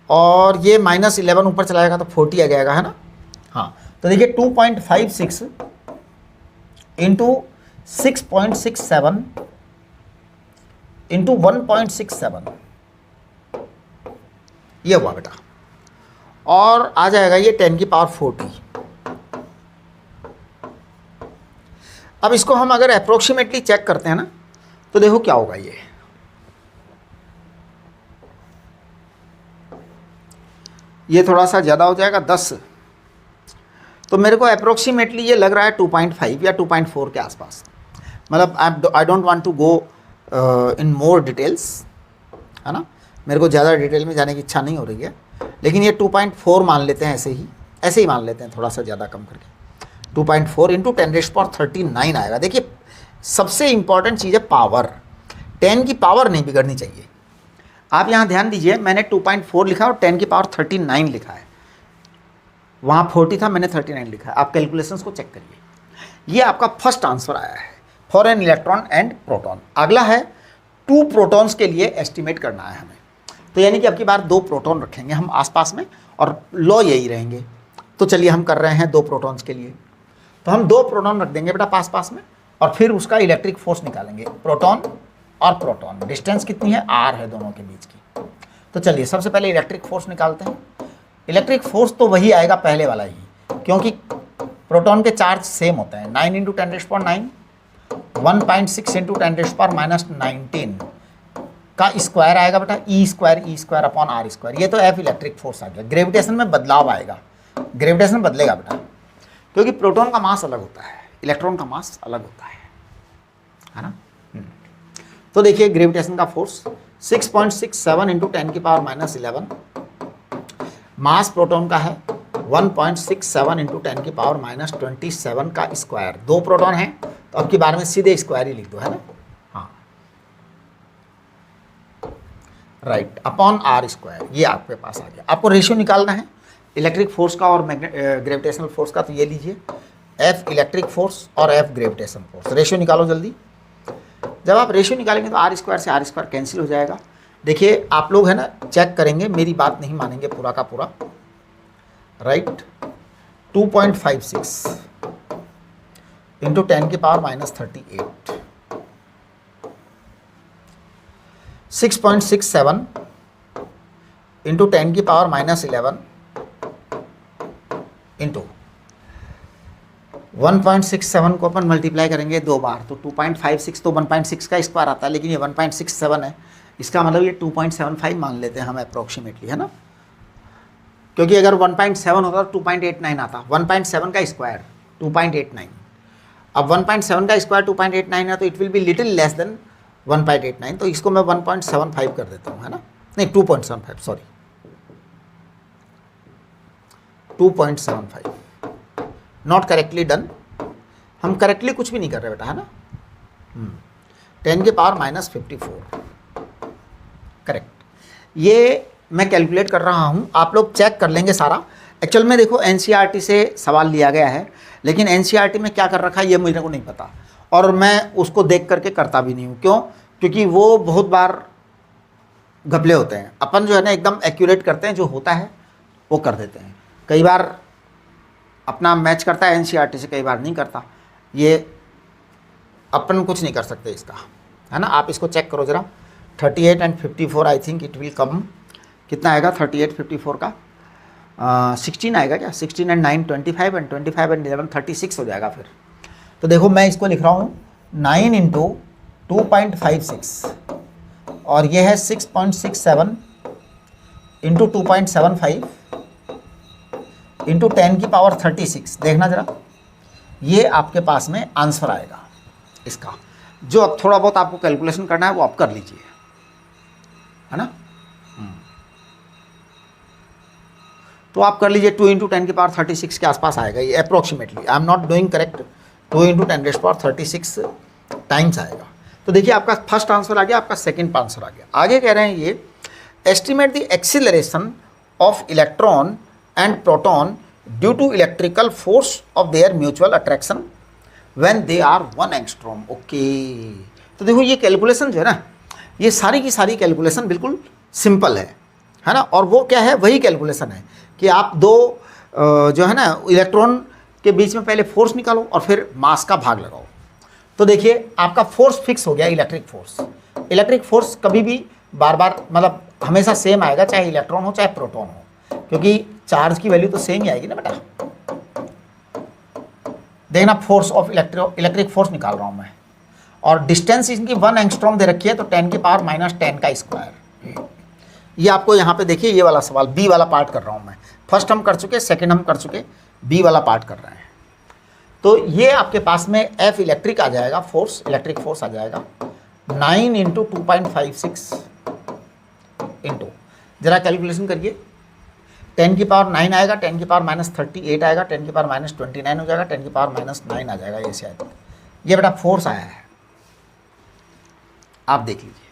और ये -11 ऊपर चलाएगा तो 40 आ जाएगा, है ना। हाँ तो देखिए 2.56 इंटू 6.67 इंटू 1.67 ये हुआ बेटा, और आ जाएगा ये 10 की पावर 40। अब इसको हम अगर अप्रोक्सीमेटली चेक करते हैं ना, तो देखो क्या होगा, ये थोड़ा सा ज़्यादा हो जाएगा 10, तो मेरे को अप्रोक्सीमेटली ये लग रहा है 2.5 या 2.4 के आसपास। मतलब I don't want to go in more details, है ना, मेरे को ज़्यादा डिटेल में जाने की इच्छा नहीं हो रही है, लेकिन ये 2.4 मान लेते हैं, ऐसे ही मान लेते हैं, थोड़ा सा ज़्यादा कम करके 2.4 इंटू 10⁻39 आएगा। देखिए सबसे इंपॉर्टेंट चीज़ है पावर, 10 की पावर नहीं बिगड़नी चाहिए। आप यहाँ ध्यान दीजिए, मैंने 2.4 लिखा और 10 की पावर 39 लिखा है, वहाँ 40 था, मैंने 39 लिखा है। आप कैलकुलेशंस को चेक करिए, ये आपका फर्स्ट आंसर आया है for an electron and proton. अगला है 2 प्रोटॉन्स के लिए एस्टिमेट करना है हमें, तो यानी कि अब की बार 2 प्रोटॉन रखेंगे हम आसपास में, और लॉ यही रहेंगे। तो चलिए हम कर रहे हैं 2 प्रोटॉन्स के लिए, तो हम 2 प्रोटॉन रख देंगे बेटा पास में, और फिर उसका इलेक्ट्रिक फोर्स निकालेंगे, प्रोटॉन और प्रोटॉन। डिस्टेंस कितनी है, r है दोनों के बीच की। तो चलिए सबसे पहले इलेक्ट्रिक फोर्स निकालते हैं। इलेक्ट्रिक फोर्स तो वही आएगा पहले वाला ही, क्योंकि प्रोटॉन के चार्ज सेम होते हैं। 9 इंटू 10⁻9, 1.6 इंटू 10⁻19 का स्क्वायर आएगा बेटा, E square upon R square. ये तो F इलेक्ट्रिक फोर्स आ गया। ग्रेविटेशन में बदलाव आएगा, ग्रेविटेशन बदलेगा बेटा, क्योंकि प्रोटॉन का मास अलग होता है, इलेक्ट्रॉन का मास अलग होता है ना। तो देखिए ग्रेविटेशन का फोर्स 6.67 इंटू 10 की पावर -11, मास प्रोटॉन का है 1.67 इंटू 10 की पावर -27 का स्क्वायर। 2 प्रोटॉन है तो अब की बार में सीधे स्क्वायर ही लिख दो, है ना। हाँ राइट, अपॉन आर स्क्वायर, ये आपके पास आ गया। आपको रेशियो निकालना है इलेक्ट्रिक फोर्स का और ग्रेविटेशनल फोर्स का, तो ये लीजिए F इलेक्ट्रिक फोर्स और F ग्रेविटेशन फोर्स। रेशियो निकालो जल्दी। जब आप रेशियो निकालेंगे तो आर स्क्वायर से आर स्क्वायर कैंसिल हो जाएगा। देखिए आप लोग है ना चेक करेंगे, मेरी बात नहीं मानेंगे पूरा का पूरा। राइट, 2.56 इंटू 10 की पावर -38, 6.67 इंटू 10 की पावर -11 इंटू 1.67 को अपन मल्टीप्लाई करेंगे 2 बार, तो 2.56 तो 1.6 का स्क्वायर आता है, लेकिन ये 1.67 है, इसका मतलब ये 2.75 मान लेते हैं हम अप्रोक्सीमेटली, है ना। क्योंकि अगर 1.7 होता तो 2.89 आता, 1.7 का स्क्वायर 2.89। अब 1.7 का स्क्वायर 2.89 है, तो it will be little less than 1.89, तो इसको मैं 1.75 कर देता हूँ, है ना। नहीं 2.75, सॉरी 2.75, नॉट करेक्टली डन। हम करेक्टली कुछ भी नहीं कर रहे बेटा, है ना। 10 की पावर -54 करेक्ट। ये मैं कैलकुलेट कर रहा हूँ, आप लोग चेक कर लेंगे सारा। एक्चुअल में देखो एनसीईआरटी से सवाल लिया गया है, लेकिन एनसीईआरटी में क्या कर रखा है ये मुझे को नहीं पता, और मैं उसको देख करके करता भी नहीं हूँ। क्यों? क्योंकि वो बहुत बार घपले होते हैं। अपन जो है ना एकदम एक्यूरेट करते हैं, जो होता है वो कर देते हैं। कई बार अपना मैच करता है एनसीईआरटी से, कई बार नहीं करता। ये अपन कुछ नहीं कर सकते इसका, है ना। आप इसको चेक करो ज़रा, 38 and 54 I think it will come. कितना आएगा 38 54 का 16 आएगा क्या? 16 एंड 9 25 एंड 25 एंड 11 36 हो जाएगा फिर। तो देखो मैं इसको लिख रहा हूँ 9 इंटू 2.56 और ये है 6.67 इंटू 2.75 इंटू 10 की पावर 36। देखना ज़रा, ये आपके पास में आंसर आएगा इसका। जो अब थोड़ा बहुत आपको कैलकुलेशन करना है वो आप कर लीजिए, है ना। तो आप कर लीजिए 2 इंटू 10 की पावर 36 के आसपास आएगा ये approximately. I am not doing correct, 2 into 10 की पावर 36 टाइम्स आएगा। तो देखिए आपका फर्स्ट आंसर आ गया, आपका सेकंड आंसर आ गया। आगे कह रहे हैं ये estimate the acceleration of electron and proton due to electrical force of their mutual attraction when they are 1 angstrom. Okay, तो देखो ये कैलकुलेशन जो है ना, ये सारी की सारी कैलकुलेशन बिल्कुल सिंपल है ना। और वो क्या है, वही कैलकुलेशन है कि आप दो जो है ना इलेक्ट्रॉन के बीच में पहले फोर्स निकालो और फिर मास का भाग लगाओ। तो देखिए आपका फोर्स फिक्स हो गया, इलेक्ट्रिक फोर्स। इलेक्ट्रिक फोर्स कभी भी बार बार मतलब हमेशा सेम आएगा, चाहे इलेक्ट्रॉन हो चाहे प्रोटॉन हो, क्योंकि चार्ज की वैल्यू तो सेम ही आएगी ना बेटा। देखना फोर्स ऑफ इलेक्ट्रिक फोर्स निकाल रहा हूं मैं, और डिस्टेंस इनकी 1 एंगस्ट्रॉम दे रखी है, तो 10 की पावर -10 का स्क्वायर। ये आपको यहाँ पे देखिए, ये वाला सवाल बी वाला पार्ट कर रहा हूँ मैं। फर्स्ट हम कर चुके, सेकंड हम कर चुके, बी वाला पार्ट कर रहे हैं। तो ये आपके पास में एफ इलेक्ट्रिक आ जाएगा, फोर्स, इलेक्ट्रिक फोर्स आ जाएगा 9 × 2.56 इंटू, जरा कैलकुलेशन करिए, 10 की पावर 9 आएगा, 10 की पावर -38 आएगा, 10 की पावर -29 हो जाएगा, 10 की पावर -9 आ जाएगा। ये शायद ये बेटा फोर्स आया है, आप देख लीजिए।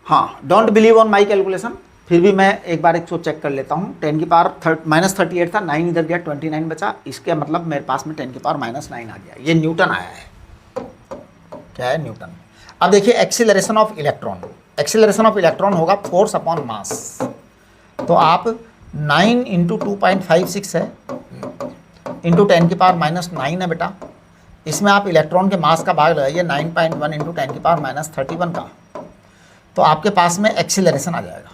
हाँ, don't believe on my calculation, फिर भी मैं एक बार इसको चेक कर लेता हूँ। 10 की पावर -38 था, 9 इधर गया, 29 बचा, इसके मतलब मेरे पास में 10 की पावर -9 आ गया। ये न्यूटन आया है, क्या है, न्यूटन। अब देखिए acceleration of electron, acceleration of electron होगा फोर्स अपॉन मास। तो आप 9 × 2.56 है इंटू 10 की पावर -9 है बेटा, इसमें आप इलेक्ट्रॉन के मास का भाग लगाइए 9.1 × 10 की पावर -31 का, तो आपके पास में एक्सीलरेशन आ जाएगा,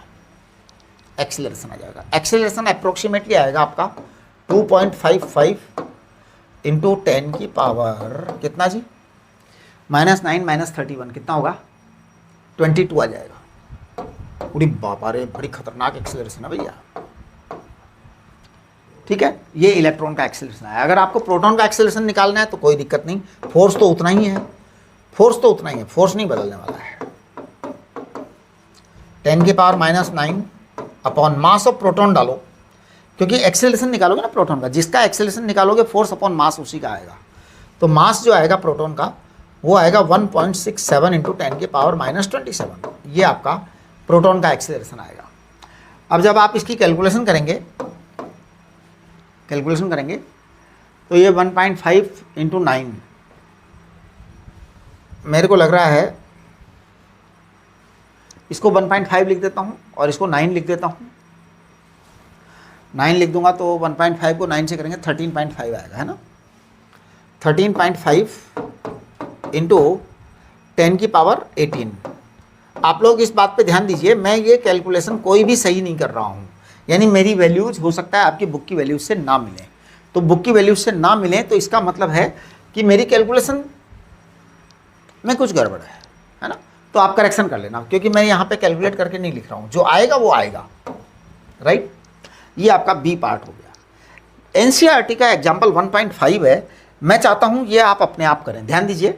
एक्सीलरेशन आ जाएगा। एक्सीलरेशन अप्रोक्सीमेटली आएगा आपका 2.55 × 10 की पावर कितना जी, -9 -31 कितना होगा, 22 आ जाएगा। पूरी बाबा रे, बड़ी खतरनाक एक्सीलरेशन है भैया। ठीक है, ये इलेक्ट्रॉन का एक्सीलरेशन है। अगर आपको प्रोटॉन का एक्सीलरेशन निकालना है तो कोई दिक्कत नहीं, फोर्स तो उतना ही है, फोर्स तो उतना ही है, फोर्स नहीं बदलने वाला है। 10 की power -9 upon mass of proton डालो, क्योंकि एक्सेलरेशन निकालोगे ना प्रोटॉन का, जिसका एक्सेलरेशन निकालोगे फोर्स अपॉन मास उसी का आएगा। तो मास जो आएगा प्रोटॉन का वो आएगा 1.67 × 10 की पावर -27, ये आपका प्रोटॉन का एक्सेलरेशन आएगा। अब जब आप इसकी कैलकुलेशन करेंगे तो ये 1.5 × 9 मेरे को लग रहा है, इसको 1.5 लिख देता हूँ और इसको 9 लिख देता हूँ। 9 लिख दूंगा तो 1.5 को 9 से करेंगे 13.5 आएगा, है ना। 13.5 × 10 की पावर 18। आप लोग इस बात पे ध्यान दीजिए, मैं ये कैलकुलेशन कोई भी सही नहीं कर रहा हूँ, यानी मेरी वैल्यूज हो सकता है आपकी बुक की वैल्यूज से ना मिले। तो बुक की वैल्यूज से ना मिले तो इसका मतलब है कि मेरी कैलकुलेशन में कुछ गड़बड़ है ना। तो आप करेक्शन कर लेना, क्योंकि मैं यहाँ पे कैलकुलेट करके नहीं लिख रहा हूँ, जो आएगा वो आएगा, राइट। ये आपका बी पार्ट हो गया। एनसीईआरटी का एग्जाम्पल 1.5 है, मैं चाहता हूँ ये आप अपने आप करें। ध्यान दीजिए,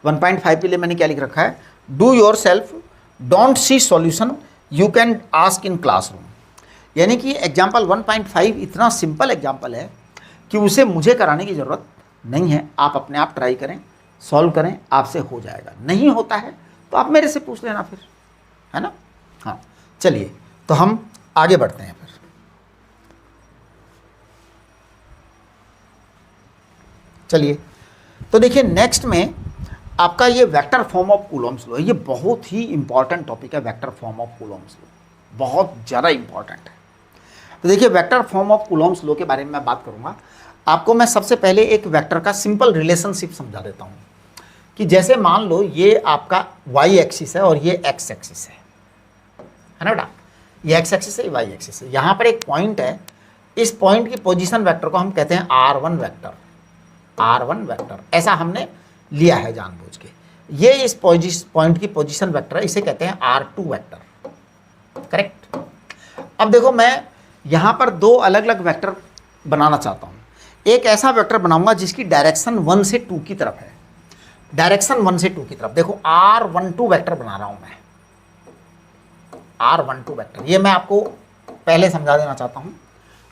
1.5 के लिए मैंने क्या लिख रखा है, do your self, don't see solution, you can ask in classroom. यानी कि एग्जाम्पल 1.5 इतना सिंपल एग्जाम्पल है कि उसे मुझे कराने की ज़रूरत नहीं है, आप अपने आप ट्राई करें, सॉल्व करें, आपसे हो जाएगा। नहीं होता है तो आप मेरे से पूछ लेना फिर, है ना। हाँ चलिए, तो हम आगे बढ़ते हैं फिर। चलिए, तो देखिए नेक्स्ट में आपका ये vector form of Coulomb's law है। ये बहुत ही इंपॉर्टेंट टॉपिक है, vector form of Coulomb's law, बहुत ज़्यादा इंपॉर्टेंट है। तो देखिए vector form of Coulomb's law के बारे में मैं बात करूँगा। आपको मैं सबसे पहले एक वेक्टर का सिंपल रिलेशनशिप समझा देता हूँ कि जैसे मान लो ये आपका y एक्सिस है और ये x एक्सिस है ना बेटा, ये x एक्सिस है, y एक्सिस है। यहाँ पर एक पॉइंट है, इस पॉइंट की पोजीशन वेक्टर को हम कहते हैं r1 वेक्टर, r1 वेक्टर, ऐसा हमने लिया है जानबूझ के। ये इस पॉइंट की पोजीशन वेक्टर है, इसे कहते हैं r2 वेक्टर, करेक्ट। अब देखो मैं यहाँ पर दो अलग अलग वेक्टर बनाना चाहता हूँ। एक ऐसा वेक्टर बनाऊंगा जिसकी डायरेक्शन 1 से 2 की तरफ है, डायरेक्शन 1 से 2 की तरफ। देखो r12 वेक्टर बना रहा हूं मैं, r12 वेक्टर, ये मैं आपको पहले समझा देना चाहता हूं।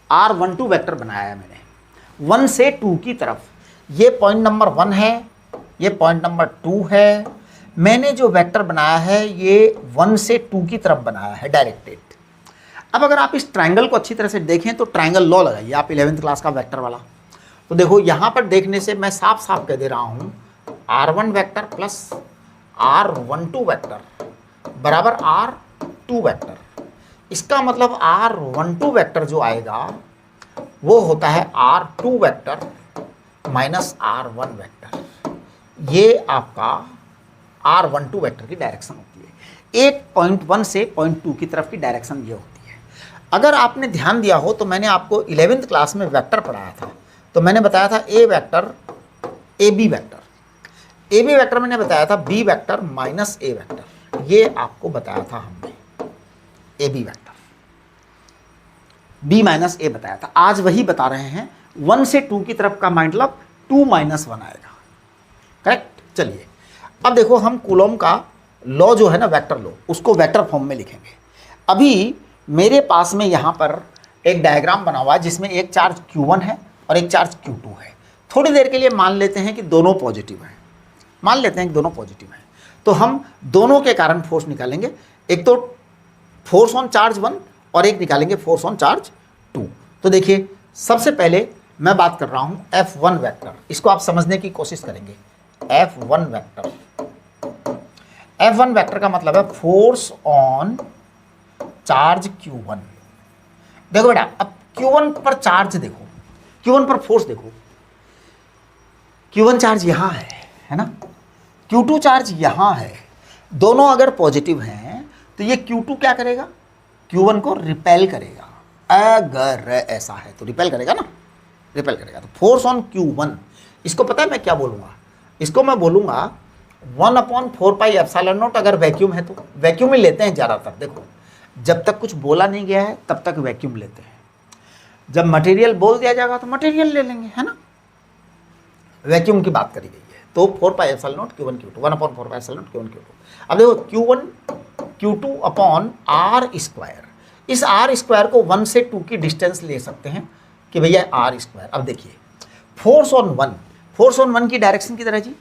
r12 वेक्टर बनाया है मैंने 1 से 2 की तरफ। ये पॉइंट नंबर 1 है, ये पॉइंट नंबर 2 है। मैंने जो वेक्टर बनाया है ये 1 से 2 की तरफ बनाया है, डायरेक्टेड। अब अगर आप इस ट्रायंगल को अच्छी तरह से देखें तो ट्रायंगल लॉ लगाइए आप 11th क्लास का वेक्टर वाला। तो देखो यहाँ पर देखने से मैं साफ साफ कह दे रहा हूँ R1 vector plus R12 vector बराबर R2 वेक्टर। इसका मतलब R12 वेक्टर जो आएगा वो होता है R2 vector minus R1 vector. ये आपका R12 वेक्टर की डायरेक्शन होती है। एक पॉइंट 1 से पॉइंट 2 की तरफ की डायरेक्शन ये होती है। अगर आपने ध्यान दिया हो तो मैंने आपको 11th क्लास में वेक्टर पढ़ाया था, तो मैंने बताया था A vector A B vector. A B vector मैंने बताया था B vector minus A vector, ये आपको बताया था हमने A B vector B minus A बताया था। आज वही बता रहे हैं 1 से 2 की तरफ का मतलब 2 माइनस 1 आएगा। करेक्ट। चलिए अब देखो हम कूलॉम का लॉ जो है ना वेक्टर लॉ, उसको वेक्टर फॉर्म में लिखेंगे। अभी मेरे पास में यहाँ पर एक डायग्राम बना हुआ है जिसमें एक चार्ज Q1 है और एक चार्ज Q2 है। थोड़ी देर के लिए मान लेते हैं कि दोनों पॉजिटिव हैं, मान लेते हैं कि दोनों पॉजिटिव हैं, तो हम दोनों के कारण फोर्स निकालेंगे। एक तो फोर्स ऑन चार्ज 1 और एक निकालेंगे फोर्स ऑन चार्ज 2। तो देखिए सबसे पहले मैं बात कर रहा हूँ F1 वेक्टर, इसको आप समझने की कोशिश करेंगे। F1 वेक्टर, F1 वेक्टर का मतलब है फोर्स ऑन चार्ज Q1। देखो बेटा अब Q1 पर चार्ज देखो, Q1 पर फोर्स देखो। Q1 चार्ज यहाँ है ना, Q2 चार्ज यहाँ है। दोनों अगर पॉजिटिव हैं तो ये Q2 क्या करेगा, Q1 को रिपेल करेगा। अगर ऐसा है तो रिपेल करेगा ना, रिपेल करेगा। तो फोर्स ऑन Q1, इसको पता है मैं क्या बोलूँगा, इसको मैं बोलूँगा 1/4πε0। अगर वैक्यूम है तो वैक्यूम ही लेते हैं ज़्यादातर। देखो जब तक कुछ बोला नहीं गया है तब तक वैक्यूम लेते हैं, जब मटेरियल बोल दिया जाएगा तो मटेरियल ले लेंगे, है ना। वैक्यूम की बात करी गई है तो 4πε0 Q1 Q2, 1/4πε0 Q1 Q2। अब देखो Q1 Q2 upon R square, इस आर स्क्वायर को 1 से 2 की डिस्टेंस ले सकते हैं कि भैया आर स्क्वायर। अब देखिए फोर्स ऑन 1, फोर्स ऑन 1 की डायरेक्शन की तरह जी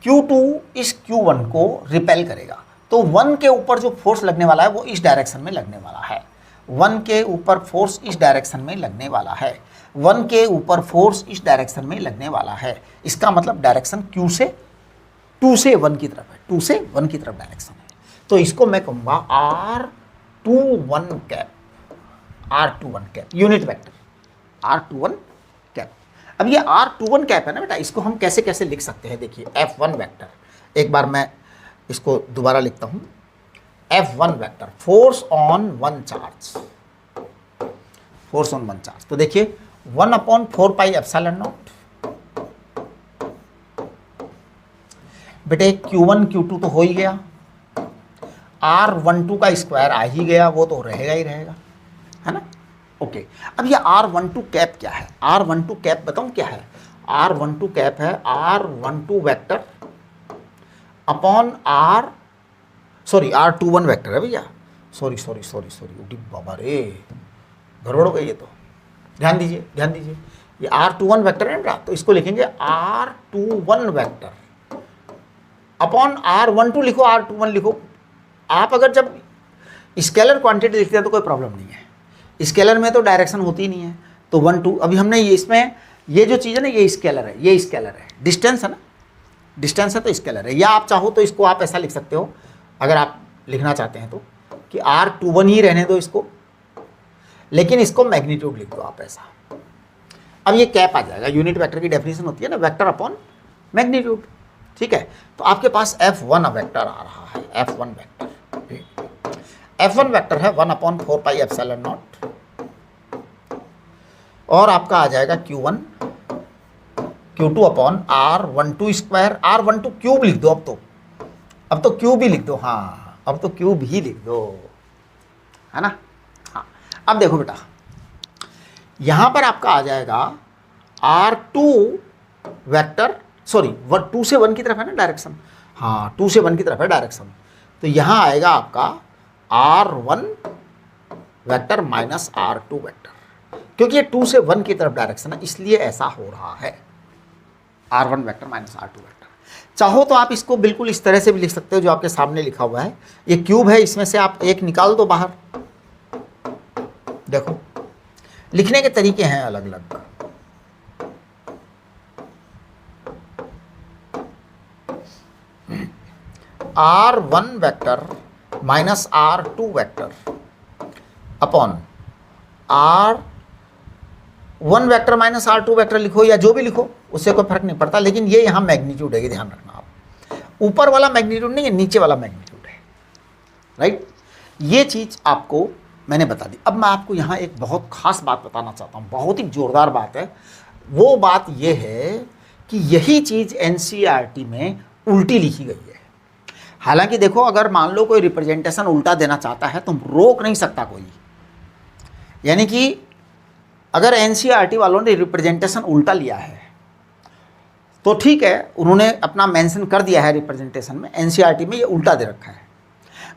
Q2 इस Q1 को रिपेल करेगा, तो 1 के ऊपर जो फोर्स लगने वाला है वो इस डायरेक्शन में लगने वाला है। 1 के ऊपर फोर्स इस डायरेक्शन में लगने वाला है, 1 के ऊपर फोर्स इस डायरेक्शन में लगने वाला है। इसका मतलब डायरेक्शन Q से 2 से 1 की तरफ है, 2 से 1 की तरफ डायरेक्शन है। तो इसको मैं कहूँगा R21 cap, R21 cap unit vector, R21 cap. अब ये R21 कैप है ना बेटा, इसको हम कैसे कैसे लिख सकते हैं। देखिए F1 वेक्टर, एक बार मैं इसको दोबारा लिखता हूँ। F1 vector force on 1 charge, force on 1 charge. तो देखिए 1/4πε0 बेटे Q1 Q2 तो हो ही गया, R12 का स्क्वायर आ ही गया, वो तो रहेगा ही रहेगा, है ना। ओके अब ये R12 कैप क्या है, R12 कैप बताऊं क्या है। R12 कैप है R12 vector upon R21 vector है भैया। सॉरी उठी बाबा रे, गड़बड़ हो गई ये तो। ध्यान दीजिए ध्यान दीजिए, ये R21 वेक्टर है ना, तो इसको लिखेंगे R21 वेक्टर अपॉन R12 लिखो, R21 लिखो। आप अगर जब स्केलर क्वांटिटी लिखते हैं तो कोई प्रॉब्लम नहीं है, स्केलर में तो डायरेक्शन होती ही नहीं है। तो 1 2 अभी हमने ये इसमें ये जो चीज़ है ना, ये स्केलर है, ये स्केलर है, डिस्टेंस है ना, डिस्टेंस है तो स्केलर है। या आप चाहो तो इसको आप ऐसा लिख सकते हो, अगर आप लिखना चाहते हैं तो, कि R21 ही रहने दो इसको, लेकिन इसको मैग्नीट्यूड लिख दो आप ऐसा। अब ये कैप आ जाएगा, यूनिट वेक्टर की डेफिनेशन होती है ना वेक्टर अपॉन मैग्नीट्यूड, ठीक है। तो आपके पास F1 वेक्टर आ रहा है, F1 वेक्टर, F1 वेक्टर है 1/4πε0 और आपका आ जाएगा Q1 Q2 upon R12 square, R12 cube लिख दो अब तो क्यूब ही लिख दो, हाँ अब तो क्यूब ही लिख दो, है ना। हाँ अब देखो बेटा यहाँ पर आपका आ जाएगा R2 वेक्टर, सॉरी 2 से 1 की तरफ है ना डायरेक्शन, हाँ 2 से 1 की तरफ है डायरेक्शन। तो यहाँ आएगा आपका R1 vector minus R2 vector, क्योंकि ये 2 से 1 की तरफ डायरेक्शन है इसलिए ऐसा हो रहा है, R1 vector minus R2 vector. चाहो तो आप इसको बिल्कुल इस तरह से भी लिख सकते हो जो आपके सामने लिखा हुआ है। ये क्यूब है, इसमें से आप एक निकाल दो बाहर, देखो लिखने के तरीके हैं अलग अलग। R1 vector minus R2 vector upon R1 vector minus R2 vector लिखो या जो भी लिखो, उससे कोई फर्क नहीं पड़ता, लेकिन ये यहाँ मैग्नीट्यूड है, ये ध्यान रखना आप। ऊपर वाला मैग्नीट्यूड नहीं है, नीचे वाला मैग्नीट्यूड है, राइट। ये चीज़ आपको मैंने बता दी। अब मैं आपको यहाँ एक बहुत खास बात बताना चाहता हूँ, बहुत ही जोरदार बात है। वो बात ये है कि यही चीज़ NCERT में उल्टी लिखी गई है। हालांकि देखो, अगर मान लो कोई रिप्रेजेंटेशन उल्टा देना चाहता है तो रोक नहीं सकता कोई। यानी कि अगर NCERT वालों ने रिप्रेजेंटेशन उल्टा लिया है तो ठीक है, उन्होंने अपना मेंशन कर दिया है रिप्रेजेंटेशन में, NCERT में ये उल्टा दे रखा है,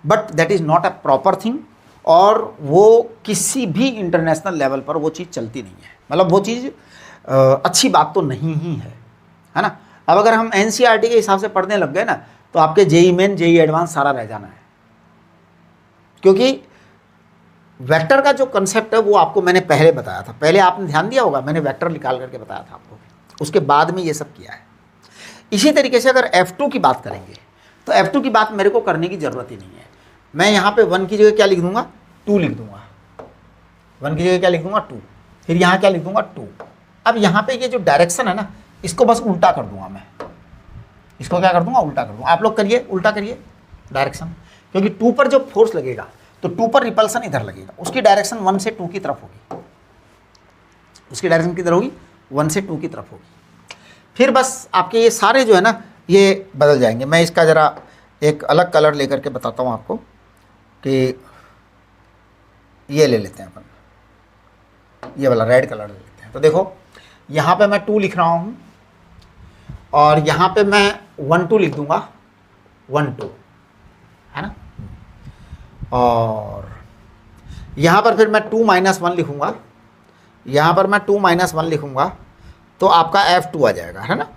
but that is not a proper thing. और वो किसी भी इंटरनेशनल लेवल पर वो चीज़ चलती नहीं है, मतलब वो चीज़ अच्छी बात तो नहीं ही है ना। अब अगर हम NCERT के हिसाब से पढ़ने लग गए ना, तो आपके JEE मेन JEE एडवांस सारा रह जाना है, क्योंकि वेक्टर का जो कंसेप्ट है वो आपको मैंने पहले बताया था। पहले आपने ध्यान दिया होगा, मैंने वेक्टर निकाल करके बताया था आपको, उसके बाद में ये सब किया है। इसी तरीके से अगर F2 की बात करेंगे तो F2 की बात मेरे को करने की ज़रूरत ही नहीं है। मैं यहाँ पे 1 की जगह क्या लिख दूंगा, 2 लिख दूंगा। 1 की जगह क्या लिख दूंगा, 2। फिर यहाँ क्या लिख दूंगा, 2। अब यहाँ पे ये जो डायरेक्शन है ना, इसको बस उल्टा कर दूंगा मैं। इसको क्या कर दूंगा, उल्टा कर दूंगा। आप लोग करिए, उल्टा करिए डायरेक्शन, क्योंकि 2 पर जो फोर्स लगेगा तो 2 पर रिपल्सन इधर लगेगा, उसकी डायरेक्शन 1 से 2 की तरफ होगी। उसकी डायरेक्शन किधर होगी, 1 से 2 की तरफ होगी। फिर बस आपके ये सारे जो है ना, ये बदल जाएंगे। मैं इसका ज़रा एक अलग कलर लेकर के बताता हूँ आपको कि ये ले लेते हैं अपन, ये वाला रेड कलर ले लेते हैं। तो देखो यहाँ पे मैं 2 लिख रहा हूँ और यहाँ पे मैं 1 2 लिख दूंगा, 1 2, है ना। और यहाँ पर फिर मैं 2 - 1 लिखूँगा, यहाँ पर मैं 2 - 1 लिखूँगा, तो आपका F2 आ जाएगा, है ना।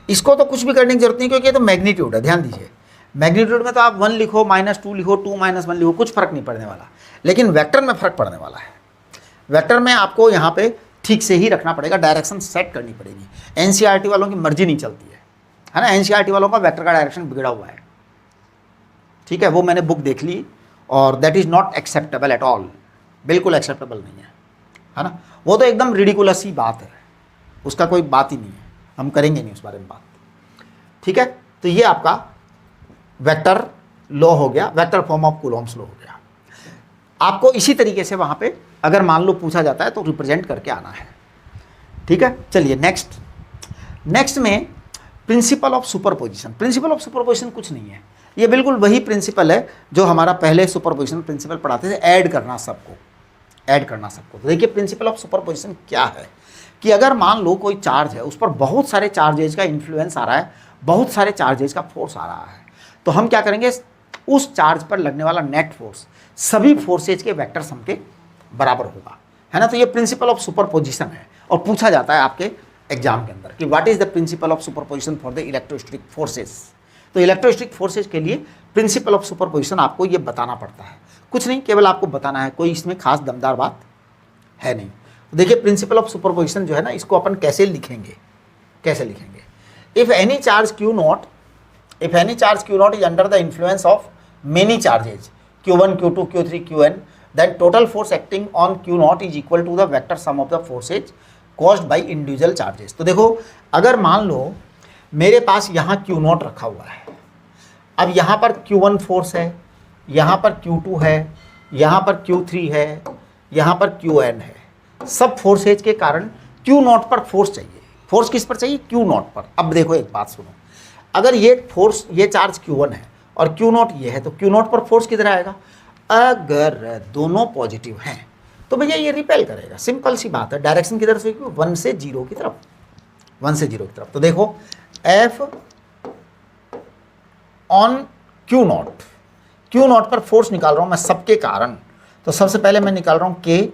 इसको तो कुछ भी करने की जरूरत नहीं, क्योंकि ये तो मैग्नीट्यूड है। ध्यान दीजिए, मैग्नीट्यूड में तो आप 1 लिखो, -2 लिखो, 2 - 1 लिखो, कुछ फ़र्क नहीं पड़ने वाला। लेकिन वेक्टर में फ़र्क पड़ने वाला है। वेक्टर में आपको यहाँ पे ठीक से ही रखना पड़ेगा, डायरेक्शन सेट करनी पड़ेगी। NCERT वालों की मर्जी नहीं चलती है ना। NCERT वालों का वेक्टर का डायरेक्शन बिगड़ा हुआ है, ठीक है। वो मैंने बुक देख ली और that is not acceptable at all, बिल्कुल एक्सेप्टेबल नहीं है ना। वो तो एकदम रिडिकुलस ही बात है, उसका कोई बात ही नहीं है, हम करेंगे नहीं उस बारे में बात, ठीक है। तो ये आपका वेक्टर लॉ हो गया, vector form of Coulomb's law हो गया। आपको इसी तरीके से वहाँ पे अगर मान लो पूछा जाता है तो रिप्रेजेंट करके आना है, ठीक है। चलिए नेक्स्ट में principle of superposition. Principle of superposition कुछ नहीं है, ये बिल्कुल वही प्रिंसिपल है जो हमारा पहले सुपरपोजिशन प्रिंसिपल पढ़ाते थे, ऐड करना सबको। तो देखिए प्रिंसिपल ऑफ सुपरपोजिशन क्या है कि अगर मान लो कोई चार्ज है, उस पर बहुत सारे चार्जेज का इन्फ्लुएंस आ रहा है, बहुत सारे चार्जेज का फोर्स आ रहा है, तो हम क्या करेंगे, उस चार्ज पर लगने वाला नेट फोर्स सभी फोर्सेज के वेक्टर सम के बराबर होगा, है ना। तो ये प्रिंसिपल ऑफ सुपरपोजिशन है और पूछा जाता है आपके एग्जाम के अंदर कि what is the principle of superposition for the electrostatic forces. तो इलेक्ट्रोस्टैटिक फोर्सेज के लिए प्रिंसिपल ऑफ सुपरपोजिशन आपको ये बताना पड़ता है, कुछ नहीं, केवल आपको बताना है, कोई इसमें खास दमदार बात है नहीं। तो देखिए प्रिंसिपल ऑफ सुपरपोजिशन जो है ना, इसको अपन कैसे लिखेंगे, if any charge Q0 is under the influence of many charges Q1, Q2, Q3, Qn, then total force acting on Q0 is equal to the vector sum of the forces caused by individual charges। तो देखो अगर मान लो मेरे पास यहाँ Q0 रखा हुआ है, अब यहाँ पर Q1 फोर्स है, यहाँ पर Q2 है, यहाँ पर Q3 है, यहाँ पर Qn है, सब फोर्सेज के कारण Q0 पर फोर्स चाहिए। फोर्स किस पर चाहिए, Q0 पर। अब देखो एक बात सुनो, अगर ये फोर्स, ये चार्ज Q1 है और Q0 ये है, तो Q0 पर फोर्स किधर आएगा, अगर दोनों पॉजिटिव हैं तो भैया ये रिपेल करेगा, सिंपल सी बात है। डायरेक्शन किधर से, 1 से 0 की तरफ, 1 से 0 की तरफ। तो देखो F ऑन Q0 पर फोर्स निकाल रहा हूँ मैं सबके कारण। तो सबसे पहले मैं निकाल रहा हूँ K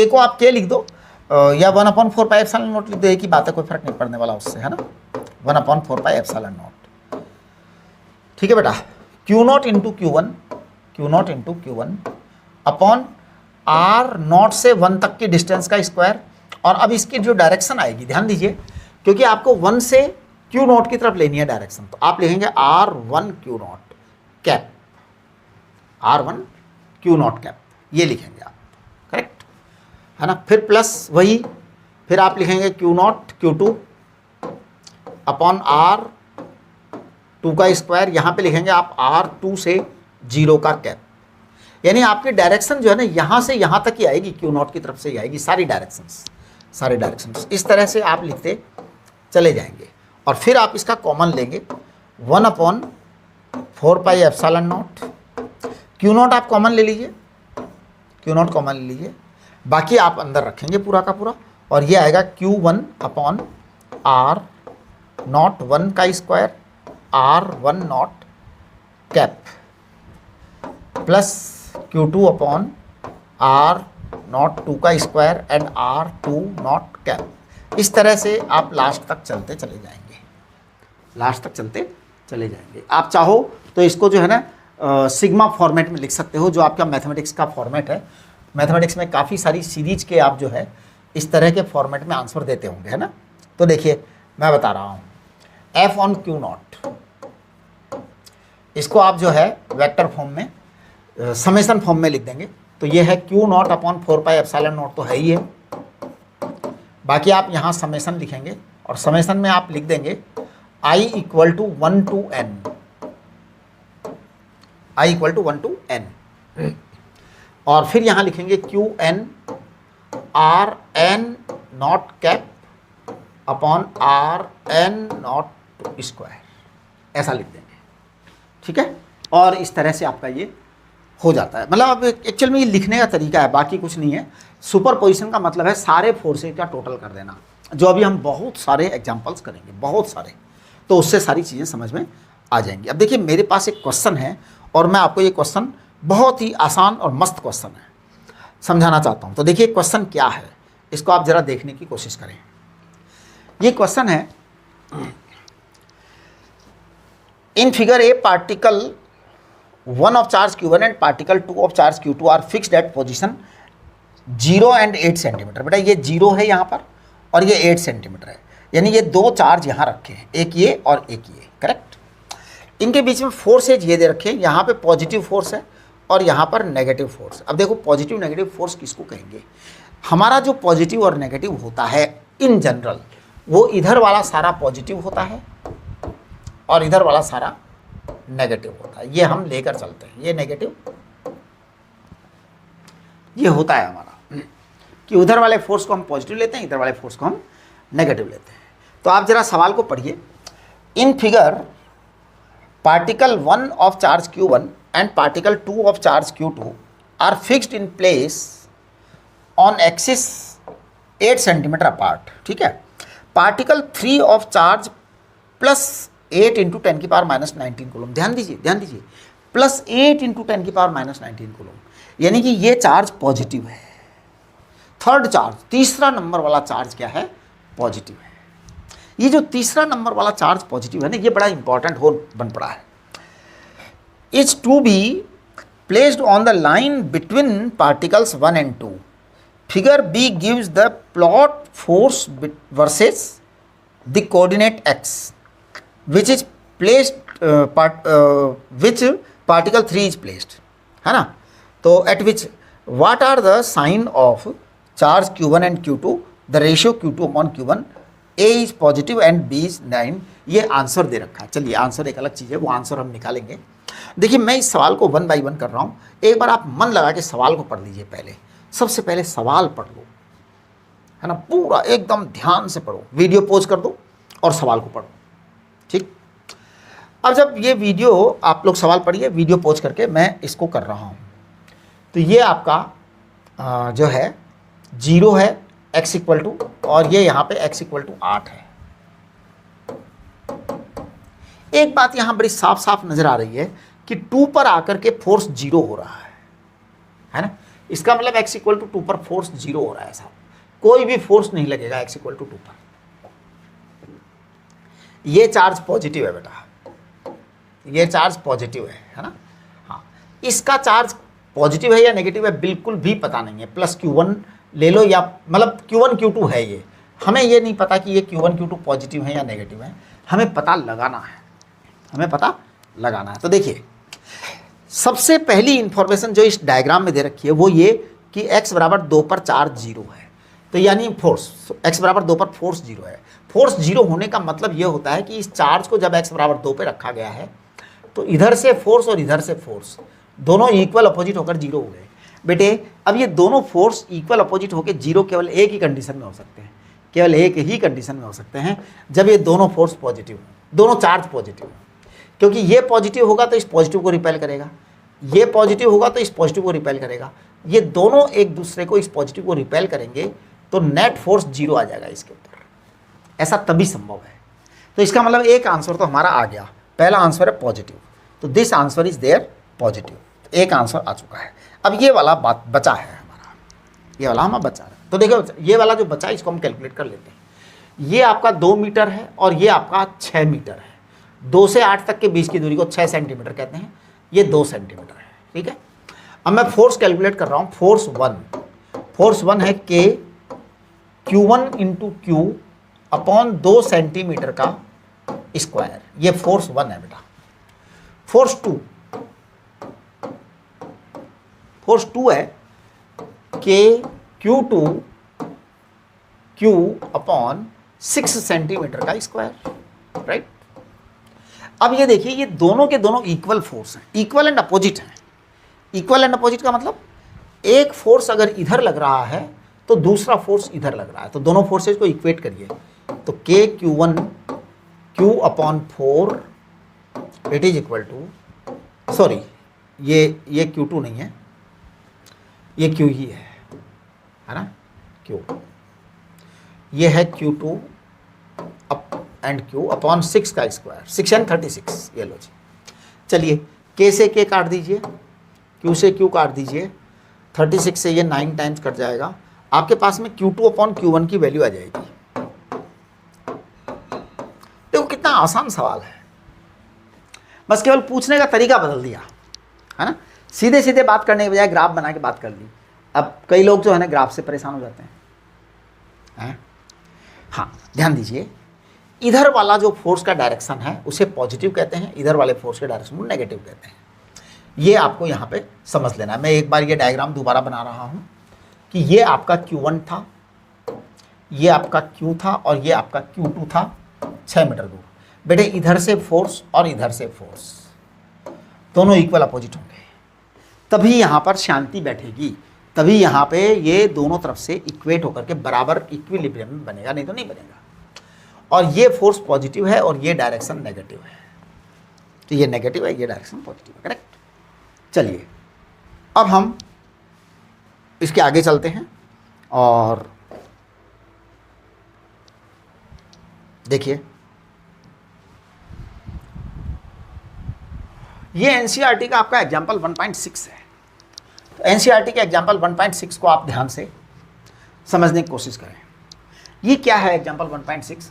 को आप K लिख दो या 1/4 पाई एप्सिलॉन नॉट लिख दो, एक ही बात है, कोई फर्क नहीं पड़ने वाला उससे, है ना। 1/4 पाई एप्सिलॉन नॉट, ठीक है बेटा। Q0 into Q1 upon are not से 1 तक की डिस्टेंस का स्क्वायर, और अब इसकी जो डायरेक्शन आएगी, ध्यान दीजिए, क्योंकि आपको 1 से क्यू नॉट की तरफ लेनी है डायरेक्शन, तो आप लिखेंगे R1 Q not cap, R1 Q not cap, ये लिखेंगे आप, करेक्ट है ना। फिर प्लस वही, फिर आप लिखेंगे Q not Q2 upon R2 का स्क्वायर, यहाँ पे लिखेंगे आप R2 से 0 का कैप, यानी आपकी डायरेक्शन जो है ना यहाँ से यहाँ तक ही आएगी, क्यू नॉट की तरफ से ही आएगी, सारी डायरेक्शंस इस तरह से आप लिखते चले जाएंगे। और फिर आप इसका कॉमन लेंगे 1/4πε0, क्यू नॉट आप कॉमन ले लीजिए, क्यू नॉट कॉमन ले लीजिए, बाकी आप अंदर रखेंगे पूरा का पूरा, और ये आएगा Q1 अपॉन R0 1 का square, R1 not cap, plus Q2 upon R0 2 का square and R2 not cap. इस तरह से आप लास्ट तक चलते चले जाएंगे, लास्ट तक चलते चले जाएंगे। आप चाहो तो इसको जो है ना सिग्मा फॉर्मेट में लिख सकते हो, जो आपका मैथमेटिक्स का फॉर्मेट है। मैथमेटिक्स में काफ़ी सारी सीरीज के आप जो है इस तरह के फॉर्मेट में आंसर देते होंगे, है ना। तो देखिए मैं बता रहा हूँ, F ऑन क्यू नॉट, इसको आप जो है वेक्टर फॉर्म में समेशन फॉर्म में लिख देंगे, तो ये है क्यू नॉट अपॉन 4πε0 तो है ही है, बाकी आप यहाँ समेशन लिखेंगे, और समेशन में आप लिख देंगे I equal to 1 to n, I equal to 1 to n, और फिर यहाँ लिखेंगे Q N R N naught cap upon R N naught square, ऐसा लिख देंगे, ठीक है। और इस तरह से आपका ये हो जाता है। मतलब अब एक्चुअल में ये लिखने का तरीका है, बाकी कुछ नहीं है। सुपरपोजिशन का मतलब है सारे फोर्सेज का टोटल कर देना, जो अभी हम बहुत सारे एग्जांपल्स करेंगे, बहुत सारे, तो उससे सारी चीज़ें समझ में आ जाएंगी। अब देखिए मेरे पास एक क्वेश्चन है, और मैं आपको ये क्वेश्चन बहुत ही आसान और मस्त क्वेश्चन है, समझाना चाहता हूँ। तो देखिए क्वेश्चन क्या है, इसको आप ज़रा देखने की कोशिश करें। ये क्वेश्चन है, in figure A particle 1 of charge Q1 and particle 2 of charge Q2 are fixed at position 0 and 8 centimetre. बेटा ये 0 है यहाँ पर, और ये 8 सेंटीमीटर है, यानी ये दो चार्ज यहाँ रखे हैं, एक ये और एक ये, करेक्ट। इनके बीच में फोर्सेज ये दे रखे हैं, यहाँ पे पॉजिटिव फोर्स है और यहाँ पर नेगेटिव फोर्स। अब देखो पॉजिटिव नेगेटिव फोर्स किसको कहेंगे, हमारा जो पॉजिटिव और नेगेटिव होता है इन जनरल, वो इधर वाला सारा पॉजिटिव होता है और इधर वाला सारा नेगेटिव होता है। ये हम लेकर चलते हैं, ये नेगेटिव, ये होता है हमारा कि उधर वाले फोर्स को हम पॉजिटिव लेते हैं, इधर वाले फोर्स को हम नेगेटिव लेते हैं। तो आप जरा सवाल को पढ़िए। In figure particle 1 of charge Q1 and particle 2 of charge Q2 are fixed in place on axis 8 centimetre apart, ठीक है। Particle 3 of charge plus 8 into 10 की पावर माइनस 19 कूलम, ध्यान दीजिए, प्लस 8 इंटू 10 की पावर माइनस 19 कूलम, यानी कि ये चार्ज पॉजिटिव है। थर्ड चार्ज, तीसरा नंबर वाला चार्ज क्या है, पॉजिटिव है। ये जो तीसरा नंबर वाला चार्ज पॉजिटिव है ना, ये बड़ा इंपॉर्टेंट हो बन पड़ा है। Is to be placed on the line between particles 1 and 2। Figure B gives the plot force versus the coordinate x which is placed which particle 3 is placed, है ना। तो at which what are the sign of charge Q1 and Q2, the ratio Q2 upon Q1, A is positive and B is 9। ये आंसर दे रखा है। चलिए आंसर एक अलग चीज़ है, वो आंसर हम निकालेंगे। देखिए मैं इस सवाल को 1 by 1 कर रहा हूँ, एक बार आप मन लगा के सवाल को पढ़ लीजिए। पहले सबसे पहले सवाल पढ़ लो, है ना, पूरा एकदम ध्यान से पढ़ो, वीडियो पॉज कर दो और सवाल को पढ़ो, ठीक। अब जब ये वीडियो आप लोग सवाल पढ़िए, वीडियो पॉज करके मैं इसको कर रहा हूँ, तो ये आपका जो है 0 है x इक्वल टू, और ये यहाँ पे x इक्वल टू 8 है। एक बात यहाँ बड़ी साफ साफ नजर आ रही है कि 2 पर आकर के फोर्स 0 हो रहा है ना। इसका मतलब x इक्वल टू 2 पर फोर्स 0 हो रहा है साहब, कोई भी फोर्स नहीं लगेगा x इक्वल टू 2 पर। ये चार्ज पॉजिटिव है बेटा, ये चार्ज पॉजिटिव है ना। हाँ, इसका चार्ज पॉजिटिव है या नेगेटिव है बिल्कुल भी पता नहीं है। प्लस Q1 ले लो या मतलब Q1 Q2 है, ये हमें ये नहीं पता कि ये Q1 Q2 पॉजिटिव है या नेगेटिव है, हमें पता लगाना है, हमें पता लगाना है। तो देखिए सबसे पहली इंफॉर्मेशन जो इस डायग्राम में दे रखी है वो ये कि x बराबर 2 पर चार्ज 0 है, तो यानी फोर्स x बराबर 2 पर फोर्स 0 है। फोर्स 0 होने का मतलब ये होता है कि इस चार्ज को जब x बराबर 2 पे रखा गया है तो इधर से फोर्स और इधर से फोर्स दोनों इक्वल अपोजिट होकर 0 हो गए। बेटे अब ये दोनों फोर्स इक्वल अपोजिट होकर 0 केवल एक ही कंडीशन में हो सकते हैं, केवल एक ही कंडीशन में हो सकते हैं, जब ये दोनों फोर्स पॉजिटिव हो, दोनों चार्ज पॉजिटिव हो। क्योंकि ये पॉजिटिव होगा तो इस पॉजिटिव को रिपेल करेगा, ये पॉजिटिव होगा तो इस पॉजिटिव को रिपेल करेगा, ये दोनों एक दूसरे को इस पॉजिटिव को रिपेल करेंगे तो नेट फोर्स 0 आ जाएगा इसके ऊपर। ऐसा तभी संभव है। तो इसका मतलब एक आंसर तो हमारा आ गया, पहला आंसर है पॉजिटिव, तो this answer is there positive, एक आंसर आ चुका है। अब ये वाला बात बचा है हमारा, ये वाला हमारा बचा है। तो देखो ये वाला जो बचा है इसको हम कैलकुलेट कर लेते हैं। ये आपका 2 मीटर है और ये आपका 6 मीटर है। 2 से 8 तक के बीच की दूरी को 6 सेंटीमीटर कहते हैं, ये 2 सेंटीमीटर है, ठीक है। अब मैं फोर्स कैलकुलेट कर रहा हूँ। फोर्स 1 है K Q1 into Q upon 2 centimetre का स्क्वायर, ये फोर्स 1 है बेटा। फोर्स 2 है K Q2 Q upon 6 centimetre का स्क्वायर, राइट। अब ये देखिए ये दोनों के दोनों इक्वल फोर्स हैं, इक्वल एंड अपोजिट हैं। इक्वल एंड अपोजिट का मतलब एक फोर्स अगर इधर लग रहा है तो दूसरा फोर्स इधर लग रहा है, तो दोनों फोर्सेज को इक्वेट करिए। तो K Q1 Q upon 4 it is equal to, sorry ये Q2 नहीं है, ये Q ही है ना, Q, ये है Q2 up and Q upon 6 का स्क्वायर, 6 एंड 36, ये लो जी। चलिए K से K काट दीजिए, Q से Q काट दीजिए, 36 से ये 9 टाइम्स कट जाएगा, आपके पास में Q2 अपॉन Q1 की वैल्यू आ जाएगी। देखो कितना आसान सवाल है, बस केवल पूछने का तरीका बदल दिया है ना, सीधे सीधे बात करने के बजाय ग्राफ बना के बात कर ली। अब कई लोग जो है ना ग्राफ से परेशान हो जाते हैं। हाँ ध्यान दीजिए, इधर वाला जो फोर्स का डायरेक्शन है उसे पॉजिटिव कहते हैं, इधर वाले फोर्स के डायरेक्शन को नेगेटिव कहते हैं। ये आपको यहाँ पे समझ लेना है। मैं एक बार ये डायग्राम दोबारा बना रहा हूँ कि ये आपका Q1 था, ये आपका Q था और ये आपका Q2 था 6 मीटर दूर। बेटे इधर से फोर्स और इधर से फोर्स दोनों इक्वल अपोजिट होंगे, तभी यहाँ पर शांति बैठेगी, तभी यहाँ पे ये दोनों तरफ से इक्वेट होकर के बराबर इक्विलिब्रियम में बनेगा, नहीं तो नहीं बनेगा। और ये फोर्स पॉजिटिव है और ये डायरेक्शन नेगेटिव है, तो ये नेगेटिव है, ये डायरेक्शन पॉजिटिव है, करेक्ट। चलिए अब हम इसके आगे चलते हैं और देखिए ये एनसीईआरटी का आपका एग्जाम्पल 1.6 है। तो एनसीईआरटी के एग्जाम्पल 1.6 को आप ध्यान से समझने की कोशिश करें। ये क्या है example 1.6?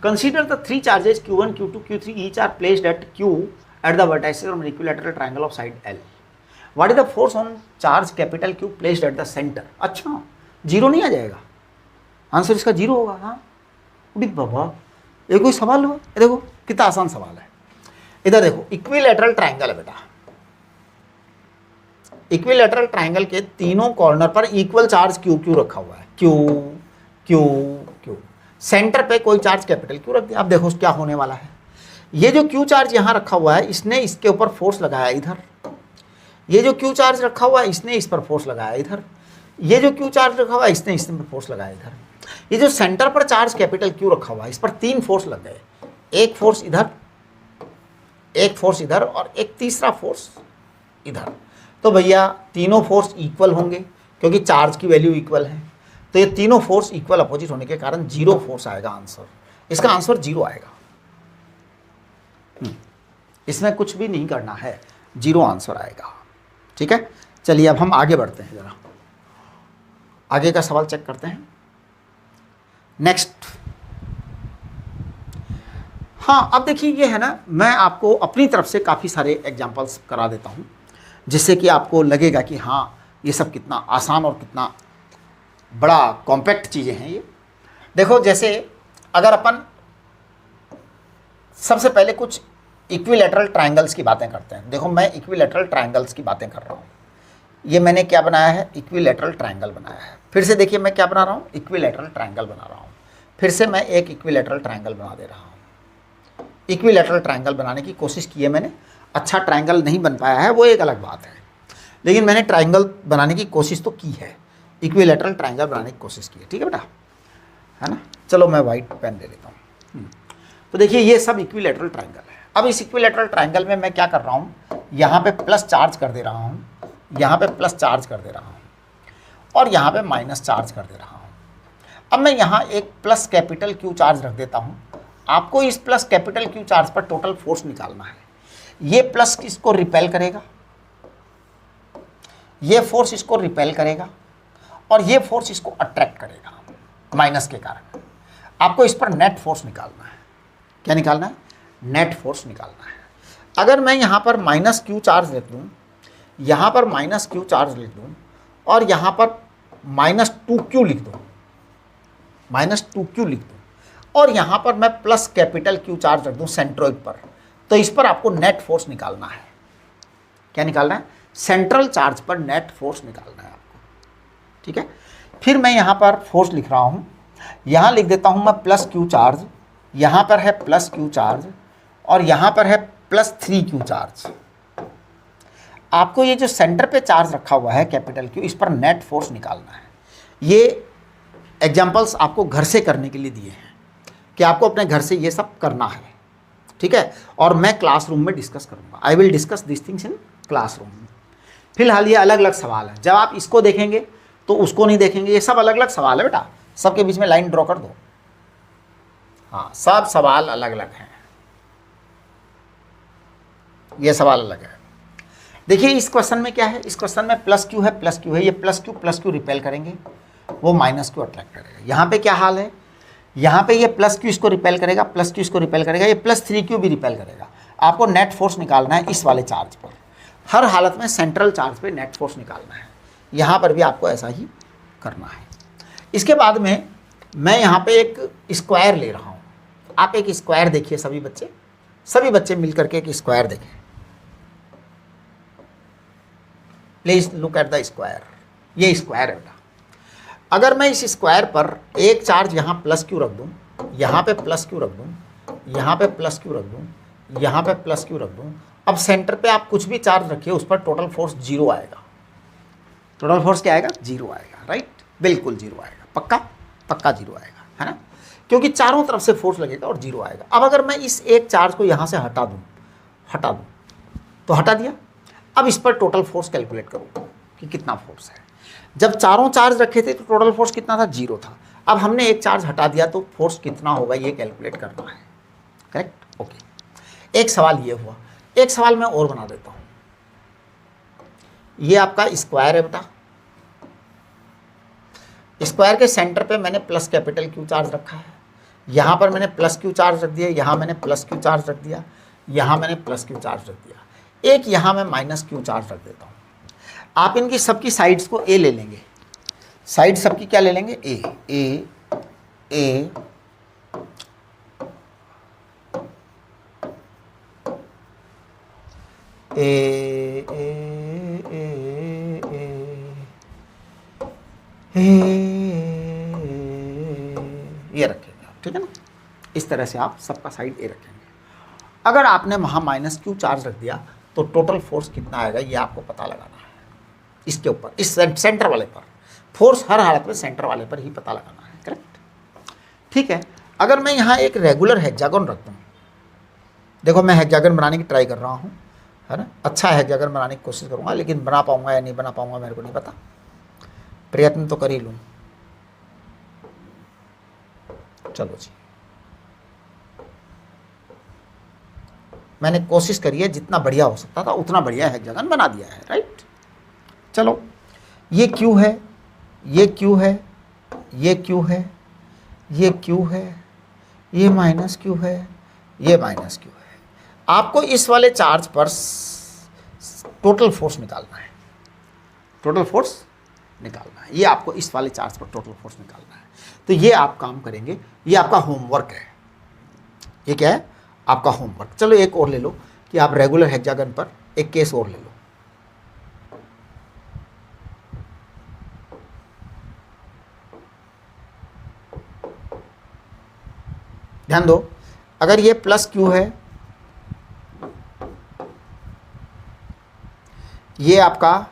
Consider the 3 charges Q1 Q2 Q3 each are placed at Q at the vertices of an equilateral triangle of side L. What is the force on charge capital Q placed at the center? अच्छा 0 नहीं आ जाएगा, आंसर इसका 0 होगा। हाँ बाबा ये कोई सवाल हुआ? देखो कितना आसान सवाल है। इधर देखो इक्विलैटरल ट्राइंगल है बेटा, इक्विलैटरल ट्राइंगल के तीनों कॉर्नर पर इक्वल चार्ज Q रखा हुआ है, Q। सेंटर पे कोई चार्ज कैपिटल Q रख दिया। अब देखो क्या होने वाला है, ये जो Q चार्ज यहाँ रखा हुआ है इसने इसके ऊपर फोर्स लगाया इधर, ये जो Q चार्ज रखा हुआ है इसने इस पर फोर्स लगाया इधर, ये जो Q चार्ज रखा हुआ है इसने इस पर फोर्स लगाया इधर, ये जो सेंटर पर चार्ज कैपिटल Q रखा हुआ है इस पर 3 फोर्स लग गए, एक फोर्स इधर, एक फोर्स इधर और एक तीसरा फोर्स इधर। तो भैया तीनों फोर्स इक्वल होंगे क्योंकि चार्ज की वैल्यू इक्वल है, तो ये तीनों फोर्स इक्वल अपोजिट होने के कारण 0 फोर्स आएगा आंसर, इसका आंसर 0 आएगा। इसमें कुछ भी नहीं करना है, 0 आंसर आएगा, ठीक है। चलिए अब हम आगे बढ़ते हैं, जरा आगे का सवाल चेक करते हैं। नेक्स्ट, हाँ अब देखिए ये है ना, मैं आपको अपनी तरफ से काफ़ी सारे एग्जांपल्स करा देता हूँ जिससे कि आपको लगेगा कि हाँ ये सब कितना आसान और कितना बड़ा कॉम्पैक्ट चीज़ें हैं ये। देखो जैसे अगर अपन सबसे पहले कुछ इक्विलैटरल ट्रायंगल्स की बातें करते हैं। देखो मैं इक्विलैटरल ट्रायंगल्स की बातें कर रहा हूँ। ये मैंने क्या बनाया है, इक्विलैटरल ट्रायंगल बनाया है। फिर से देखिए मैं क्या बना रहा हूँ, इक्विलैटरल ट्रायंगल बना रहा हूँ। फिर से मैं एक इक्विलैटरल ट्रायंगल बना दे रहा हूँ। इक्विलैटरल ट्रायंगल बनाने की कोशिश की है मैंने, अच्छा ट्रायंगल नहीं बन पाया है वो एक अलग बात है, लेकिन मैंने ट्रायंगल बनाने की कोशिश तो की है, इक्विलैटरल ट्रायंगल बनाने की कोशिश की है। ठीक है बेटा, है ना। चलो मैं वाइट पेन ले लेता हूँ। तो देखिए ये सब इक्विलैटरल ट्रायंगल है। अब इस इक्विलैटरल ट्रायंगल में मैं क्या कर रहा हूँ, यहाँ पे प्लस चार्ज कर दे रहा हूँ, यहाँ पे प्लस चार्ज कर दे रहा हूँ और यहाँ पे माइनस चार्ज कर दे रहा हूँ। अब मैं यहाँ एक प्लस कैपिटल क्यू चार्ज रख देता हूँ। आपको इस प्लस कैपिटल क्यू चार्ज पर टोटल फोर्स निकालना है। ये प्लस इसको रिपेल करेगा, ये फोर्स इसको रिपेल करेगा और ये फोर्स इसको अट्रैक्ट करेगा माइनस के कारण। आपको इस पर नेट फोर्स निकालना है। क्या निकालना है, नेट फोर्स निकालना है। अगर मैं यहाँ पर माइनस क्यू चार्ज लिख दूँ, यहाँ पर माइनस क्यू चार्ज लिख दूँ और यहाँ पर माइनस 2Q लिख दूँ, माइनस 2Q लिख दूँ और यहाँ पर मैं प्लस कैपिटल क्यू चार्ज रख दूँ सेंट्रोइड पर, तो इस पर आपको नेट फोर्स निकालना है। क्या निकालना है, सेंट्रल चार्ज पर नेट फोर्स निकालना है आपको। ठीक है, फिर मैं यहाँ पर फोर्स लिख रहा हूँ, यहाँ लिख देता हूँ मैं प्लस क्यू चार्ज, यहाँ पर है प्लस क्यू चार्ज और यहाँ पर है प्लस 3Q चार्ज। आपको ये जो सेंटर पे चार्ज रखा हुआ है कैपिटल क्यू, इस पर नेट फोर्स निकालना है। ये एग्जाम्पल्स आपको घर से करने के लिए दिए हैं कि आपको अपने घर से ये सब करना है। ठीक है, और मैं क्लासरूम में डिस्कस करूँगा। I will discuss this things in classroom. फिलहाल ये अलग अलग सवाल है, जब आप इसको देखेंगे तो उसको नहीं देखेंगे। ये सब अलग अलग सवाल है बेटा, सबके बीच में लाइन ड्रॉ कर दो। हाँ, सब सवाल अलग अलग हैं, ये सवाल अलग है। देखिए इस क्वेश्चन में क्या है, इस क्वेश्चन में प्लस क्यू है, प्लस क्यू है, ये प्लस क्यू रिपेल करेंगे, वो माइनस क्यू अट्रैक्ट करेगा। यहाँ पे क्या हाल है, यहाँ पे ये प्लस क्यू इसको रिपेल करेगा, प्लस क्यू इसको रिपेल करेगा, ये प्लस 3Q भी रिपेल करेगा। आपको नेट फोर्स निकालना है इस वाले चार्ज पर। हर हालत में सेंट्रल चार्ज पे नेट फोर्स निकालना है। यहाँ पर भी आपको ऐसा ही करना है। इसके बाद में मैं यहाँ पे एक स्क्वायर ले रहा हूँ। आप एक स्क्वायर देखिए, सभी बच्चे मिल करके एक स्क्वायर देखें। Please look at the square. ये स्क्वायर है बेटा। अगर मैं इस स्क्वायर पर एक चार्ज यहाँ प्लस क्यू रख दूँ, यहाँ पे प्लस क्यू रख दूँ, यहाँ पे प्लस क्यू रख दूँ, यहाँ पे प्लस क्यू रख दूँ, अब सेंटर पे आप कुछ भी चार्ज रखिए, उस पर टोटल फोर्स 0 आएगा। टोटल फोर्स क्या आएगा, 0 आएगा। राइट, बिल्कुल 0 आएगा, पक्का 0 आएगा, है ना, क्योंकि चारों तरफ से फोर्स लगेगा और 0 आएगा। अब अगर मैं इस एक चार्ज को यहाँ से हटा दूँ तो हटा दिया। अब इस पर टोटल फोर्स कैलकुलेट करो कि कितना फोर्स है। जब चारों चार्ज रखे थे तो टोटल फोर्स कितना था, 0 था। अब हमने एक चार्ज हटा दिया तो फोर्स कितना होगा ये कैलकुलेट करना है। Correct, okay. एक सवाल ये हुआ, एक सवाल मैं और बना देता हूँ। ये आपका स्क्वायर है बेटा। स्क्वायर के सेंटर पे मैंने प्लस कैपिटल क्यू चार्ज रखा है। यहाँ पर मैंने प्लस क्यू चार्ज रख दिया, यहाँ मैंने प्लस क्यू चार्ज रख दिया, यहाँ मैंने प्लस क्यू चार्ज रख दिया, एक यहाँ मैं माइनस क्यू चार्ज रख देता हूँ। आप इनकी सबकी साइड्स को ए ले लेंगे। साइड सबकी क्या ले लेंगे, ए ए ए ए ए ये रखेंगे आप, ठीक है ना। इस तरह से आप सबका साइड ए रखेंगे। अगर आपने वहाँ माइनस क्यू चार्ज रख दिया तो टोटल फोर्स कितना आएगा ये आपको पता लगाना है। इसके ऊपर, इस सेंटर वाले पर फोर्स हर हालत में सेंटर वाले पर ही पता लगाना है। करेक्ट, ठीक है। अगर मैं यहाँ एक रेगुलर हेक्सागन रख दूँ, देखो मैं हेक्सागन बनाने की ट्राई कर रहा हूँ, है ना, अच्छा हेक्सागन बनाने की कोशिश करूँगा, लेकिन बना पाऊँगा या नहीं बना पाऊँगा मेरे को नहीं पता, प्रयत्न तो कर ही लूँ। चलो जी, मैंने कोशिश करी है, जितना बढ़िया हो सकता था उतना बढ़िया हेक्सागन बना दिया है। राइट, चलो ये क्यू है, ये क्यू है, ये क्यू है, ये क्यू है, ये माइनस क्यू है, ये माइनस क्यू है। आपको इस वाले चार्ज पर टोटल फोर्स निकालना है, टोटल फोर्स निकालना है। ये आपको इस वाले चार्ज पर टोटल फोर्स निकालना है। तो ये आप काम करेंगे, ये आपका होमवर्क है। ये क्या है? आपका होमवर्क। चलो एक और ले लो कि आप रेगुलर हेक्सागन पर एक केस और ले लो। ध्यान दो, अगर ये प्लस क्यू है, ये आपका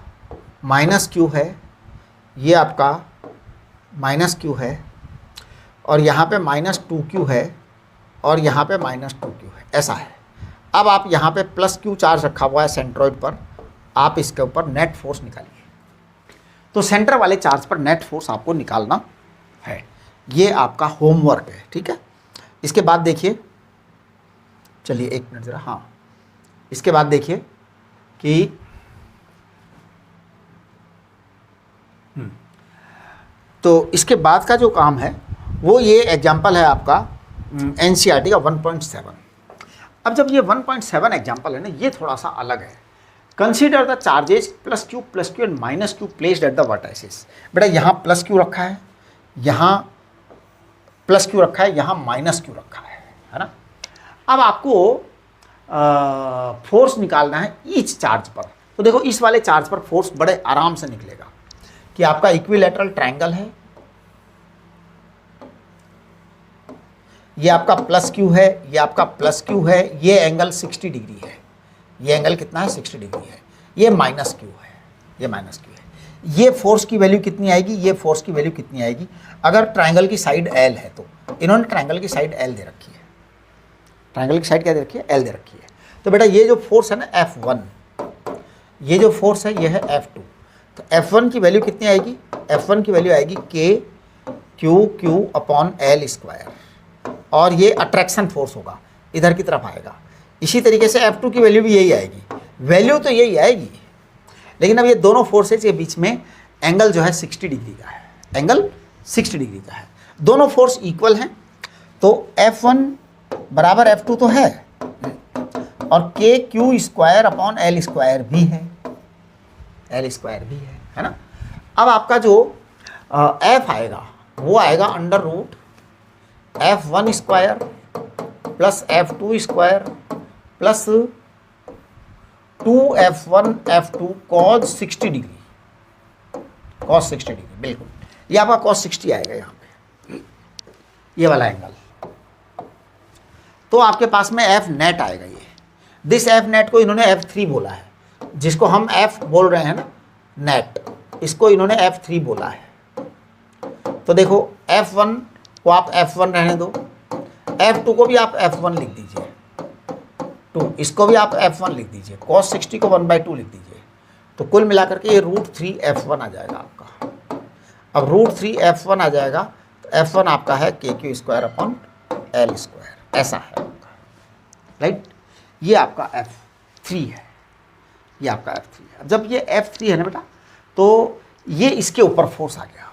माइनस क्यू है, ये आपका माइनस क्यू है, और यहाँ पे माइनस 2q है, और यहाँ पे माइनस 2q है, ऐसा है। अब आप यहाँ पे प्लस क्यू चार्ज रखा हुआ है सेंट्रॉइड पर, आप इसके ऊपर नेट फोर्स निकालिए। तो सेंटर वाले चार्ज पर नेट फोर्स आपको निकालना है। ये आपका होमवर्क है, ठीक है। इसके बाद देखिए, चलिए एक मिनट ज़रा, हाँ, इसके बाद देखिए कि तो इसके बाद का जो काम है वो ये एग्जाम्पल है आपका एनसीईआरटी का 1.7। अब जब ये 1.7 एग्जाम्पल है ना, ये थोड़ा सा अलग है। Consider the charges plus Q and minus Q placed at the vertices. बेटा यहाँ प्लस क्यू रखा है, यहाँ प्लस क्यू रखा है, यहाँ माइनस क्यू रखा है ना। अब आपको फोर्स निकालना है ईच चार्ज पर। तो देखो इस वाले चार्ज पर फोर्स बड़े आराम से निकलेगा कि आपका इक्विलैटरल ट्रायंगल है, ये आपका प्लस क्यू है, ये आपका प्लस क्यू है, ये एंगल 60 डिग्री है, ये एंगल कितना है? 60 डिग्री है। ये माइनस क्यू है, ये माइनस क्यू है। ये फोर्स की वैल्यू कितनी आएगी? ये फोर्स की वैल्यू कितनी आएगी? अगर ट्रायंगल की साइड एल है तो इन्होंने ट्रायंगल की साइड एल दे रखी है, ट्रायंगल की साइड क्या दे रखी है? एल दे रखी है। तो बेटा ये जो फोर्स है ना F1, ये जो फोर्स है ये है F2। तो F1 की वैल्यू कितनी आएगी? F1 की वैल्यू आएगी KQ अपॉन L स्क्वायर, और ये अट्रैक्शन फोर्स होगा, इधर की तरफ आएगा। इसी तरीके से F2 की वैल्यू भी यही आएगी, वैल्यू तो यही आएगी, लेकिन अब ये दोनों फोर्सेज के बीच में एंगल जो है 60 डिग्री का है, एंगल 60 डिग्री का है। दोनों फोर्स इक्वल हैं, तो F1 बराबर F2 तो है, और KQ square upon L square भी है, L स्क्वायर भी है ना। अब आपका जो F आएगा वो आएगा under root F1 square plus F2 square plus 2F1 F2 cos 60 degree, cos 60 degree, बिल्कुल ये आपका cos 60 आएगा यहाँ पे, ये वाला एंगल। तो आपके पास में F नेट आएगा। ये दिस F नेट को इन्होंने F3 बोला है, जिसको हम F बोल रहे हैं ना नेट, इसको इन्होंने F3 बोला है। तो देखो F1 को आप F1 रहने दो, F2 को भी आप F1 लिख दीजिए, 2 इसको भी आप F1 लिख दीजिए, cos 60 को 1/2 लिख दीजिए। तो कुल मिलाकर के ये √3 F1 आ जाएगा आपका। अब √3 F1 आ जाएगा, तो F1 आपका है KQ square upon L square, ऐसा है आपका, राइट। ये आपका F3 है, ये आपका F3 है। अब जब ये F3 है ना बेटा, तो ये इसके ऊपर फोर्स आ गया।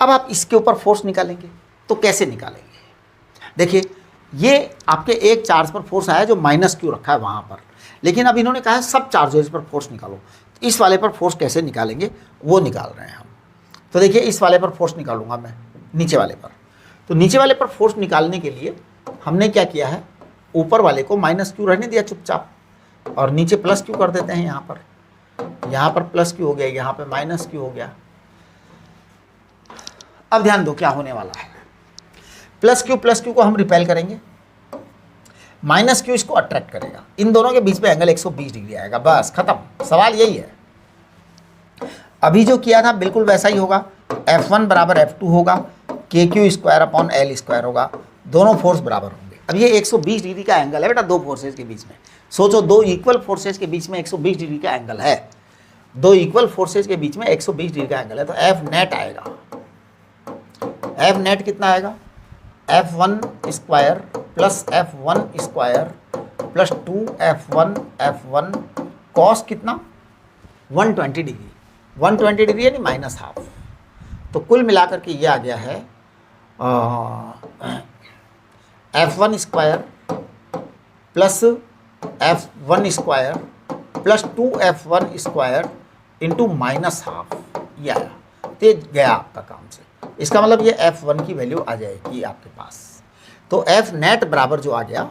अब आप इसके ऊपर फोर्स निकालेंगे, तो कैसे निकालेंगे? देखिए ये आपके एक चार्ज पर फोर्स आया जो माइनस क्यू रखा है वहाँ पर, लेकिन अब इन्होंने कहा है सब चार्जेस पर फोर्स निकालो। तो इस वाले पर फोर्स कैसे निकालेंगे वो निकाल रहे हैं हम। तो देखिए इस वाले पर फोर्स निकालूंगा मैं, नीचे वाले पर। तो नीचे वाले पर फोर्स निकालने के लिए हमने क्या किया है, ऊपर वाले को माइनस क्यू रहने दिया चुपचाप, और नीचे प्लस क्यू कर देते हैं। यहाँ पर प्लस क्यू हो गया, यहाँ पे माइनस क्यू हो गया। अब ध्यान दो क्या होने वाला है, प्लस क्यू को हम रिपेल करेंगे, माइनस क्यू इसको अट्रैक्ट करेगा, इन दोनों के बीच में एंगल 120 डिग्री आएगा, बस खत्म, सवाल यही है। अभी जो किया था बिल्कुल वैसा ही होगा, F1 बराबर F2 होगा, KQ square upon L square होगा, दोनों फोर्स बराबर होंगे। अब ये 120 डिग्री का एंगल है बेटा दो फोर्सेज के बीच में, सोचो दो इक्वल फोर्सेज के बीच में 120 डिग्री का एंगल है, दो इक्वल फोर्सेज के बीच में 120 डिग्री का एंगल है। तो F नेट आएगा, F नेट कितना आएगा, F1 square plus F1 square plus 2F1 cos कितना 120 डिग्री, 120 डिग्री यानी माइनस हाफ। तो कुल मिलाकर के ये आ गया है F1 square plus F1 square plus 2f1 square into minus half, ये आया, तो ये गया आपका काम से। इसका मतलब ये f1 की वैल्यू आ जाएगी आपके पास। तो f नेट बराबर जो आ गया,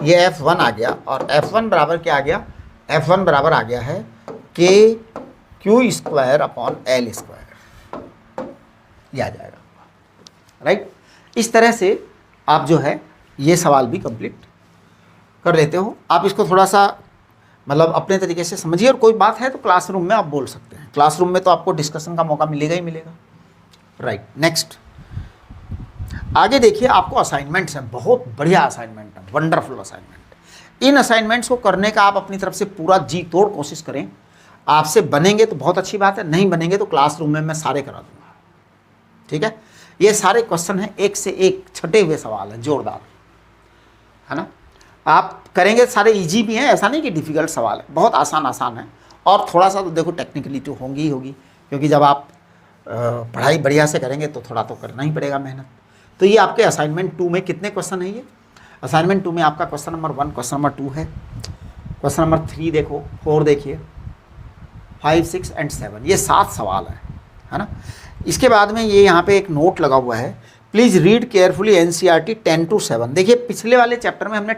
ये f1 आ गया, और f1 बराबर क्या आ गया, f1 बराबर आ गया है k Q square upon l square, ये आ जाएगा, राइट। इस तरह से आप जो है ये सवाल भी कंप्लीट कर लेते हो। आप इसको थोड़ा सा मतलब अपने तरीके से समझिए, और कोई बात है तो क्लासरूम में आप बोल सकते हैं। क्लासरूम में तो आपको डिस्कशन का मौका मिलेगा ही मिलेगा, राइट। नेक्स्ट आगे देखिए, आपको असाइनमेंट्स हैं, बहुत बढ़िया असाइनमेंट है, वंडरफुल असाइनमेंट। इन असाइनमेंट्स को करने का आप अपनी तरफ से पूरा जी तोड़ कोशिश करें। आपसे बनेंगे तो बहुत अच्छी बात है, नहीं बनेंगे तो क्लासरूम में मैं सारे करा दूंगा, ठीक है। ये सारे क्वेश्चन हैं, एक से एक छटे हुए सवाल हैं, जोरदार, है ना। आप करेंगे सारे इजी भी हैं, ऐसा नहीं कि डिफ़िकल्ट सवाल है, बहुत आसान आसान है। और थोड़ा सा तो देखो टेक्निकली तो होंगी ही होगी, क्योंकि जब आप पढ़ाई बढ़िया से करेंगे तो थोड़ा तो करना ही पड़ेगा मेहनत। तो ये आपके असाइनमेंट 2 में कितने क्वेश्चन है, ये असाइनमेंट 2 में आपका क्वेश्चन नंबर 1, क्वेश्चन नंबर 2 है, क्वेश्चन नंबर 3 देखो, 4 देखिए, 5, 6 एंड 7, ये 7 सवाल है ना। इसके बाद में ये यहाँ पे एक नोट लगा हुआ है, please read carefully NCERT 10 to 7। देखिए पिछले वाले चैप्टर में हमने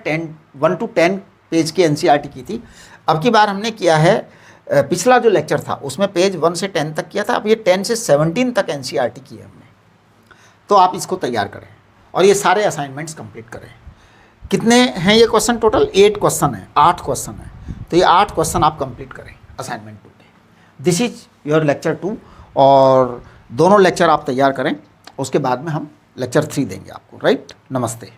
1 to 10 पेज की NCERT की थी, अब की बार हमने किया है, पिछला जो लेक्चर था उसमें पेज 1 से 10 तक किया था, अब ये 10 से 17 तक NCERT की है हमने। तो आप इसको तैयार करें और ये सारे असाइनमेंट्स कंप्लीट करें। कितने हैं ये क्वेश्चन टोटल, 8 क्वेश्चन है, 8 क्वेश्चन है, तो ये 8 क्वेश्चन आप कंप्लीट करें असाइनमेंट 2 के। दिस इज योर लेक्चर 2, और दोनों लेक्चर आप तैयार करें, उसके बाद में हम लेक्चर 3 देंगे आपको, राइट। नमस्ते।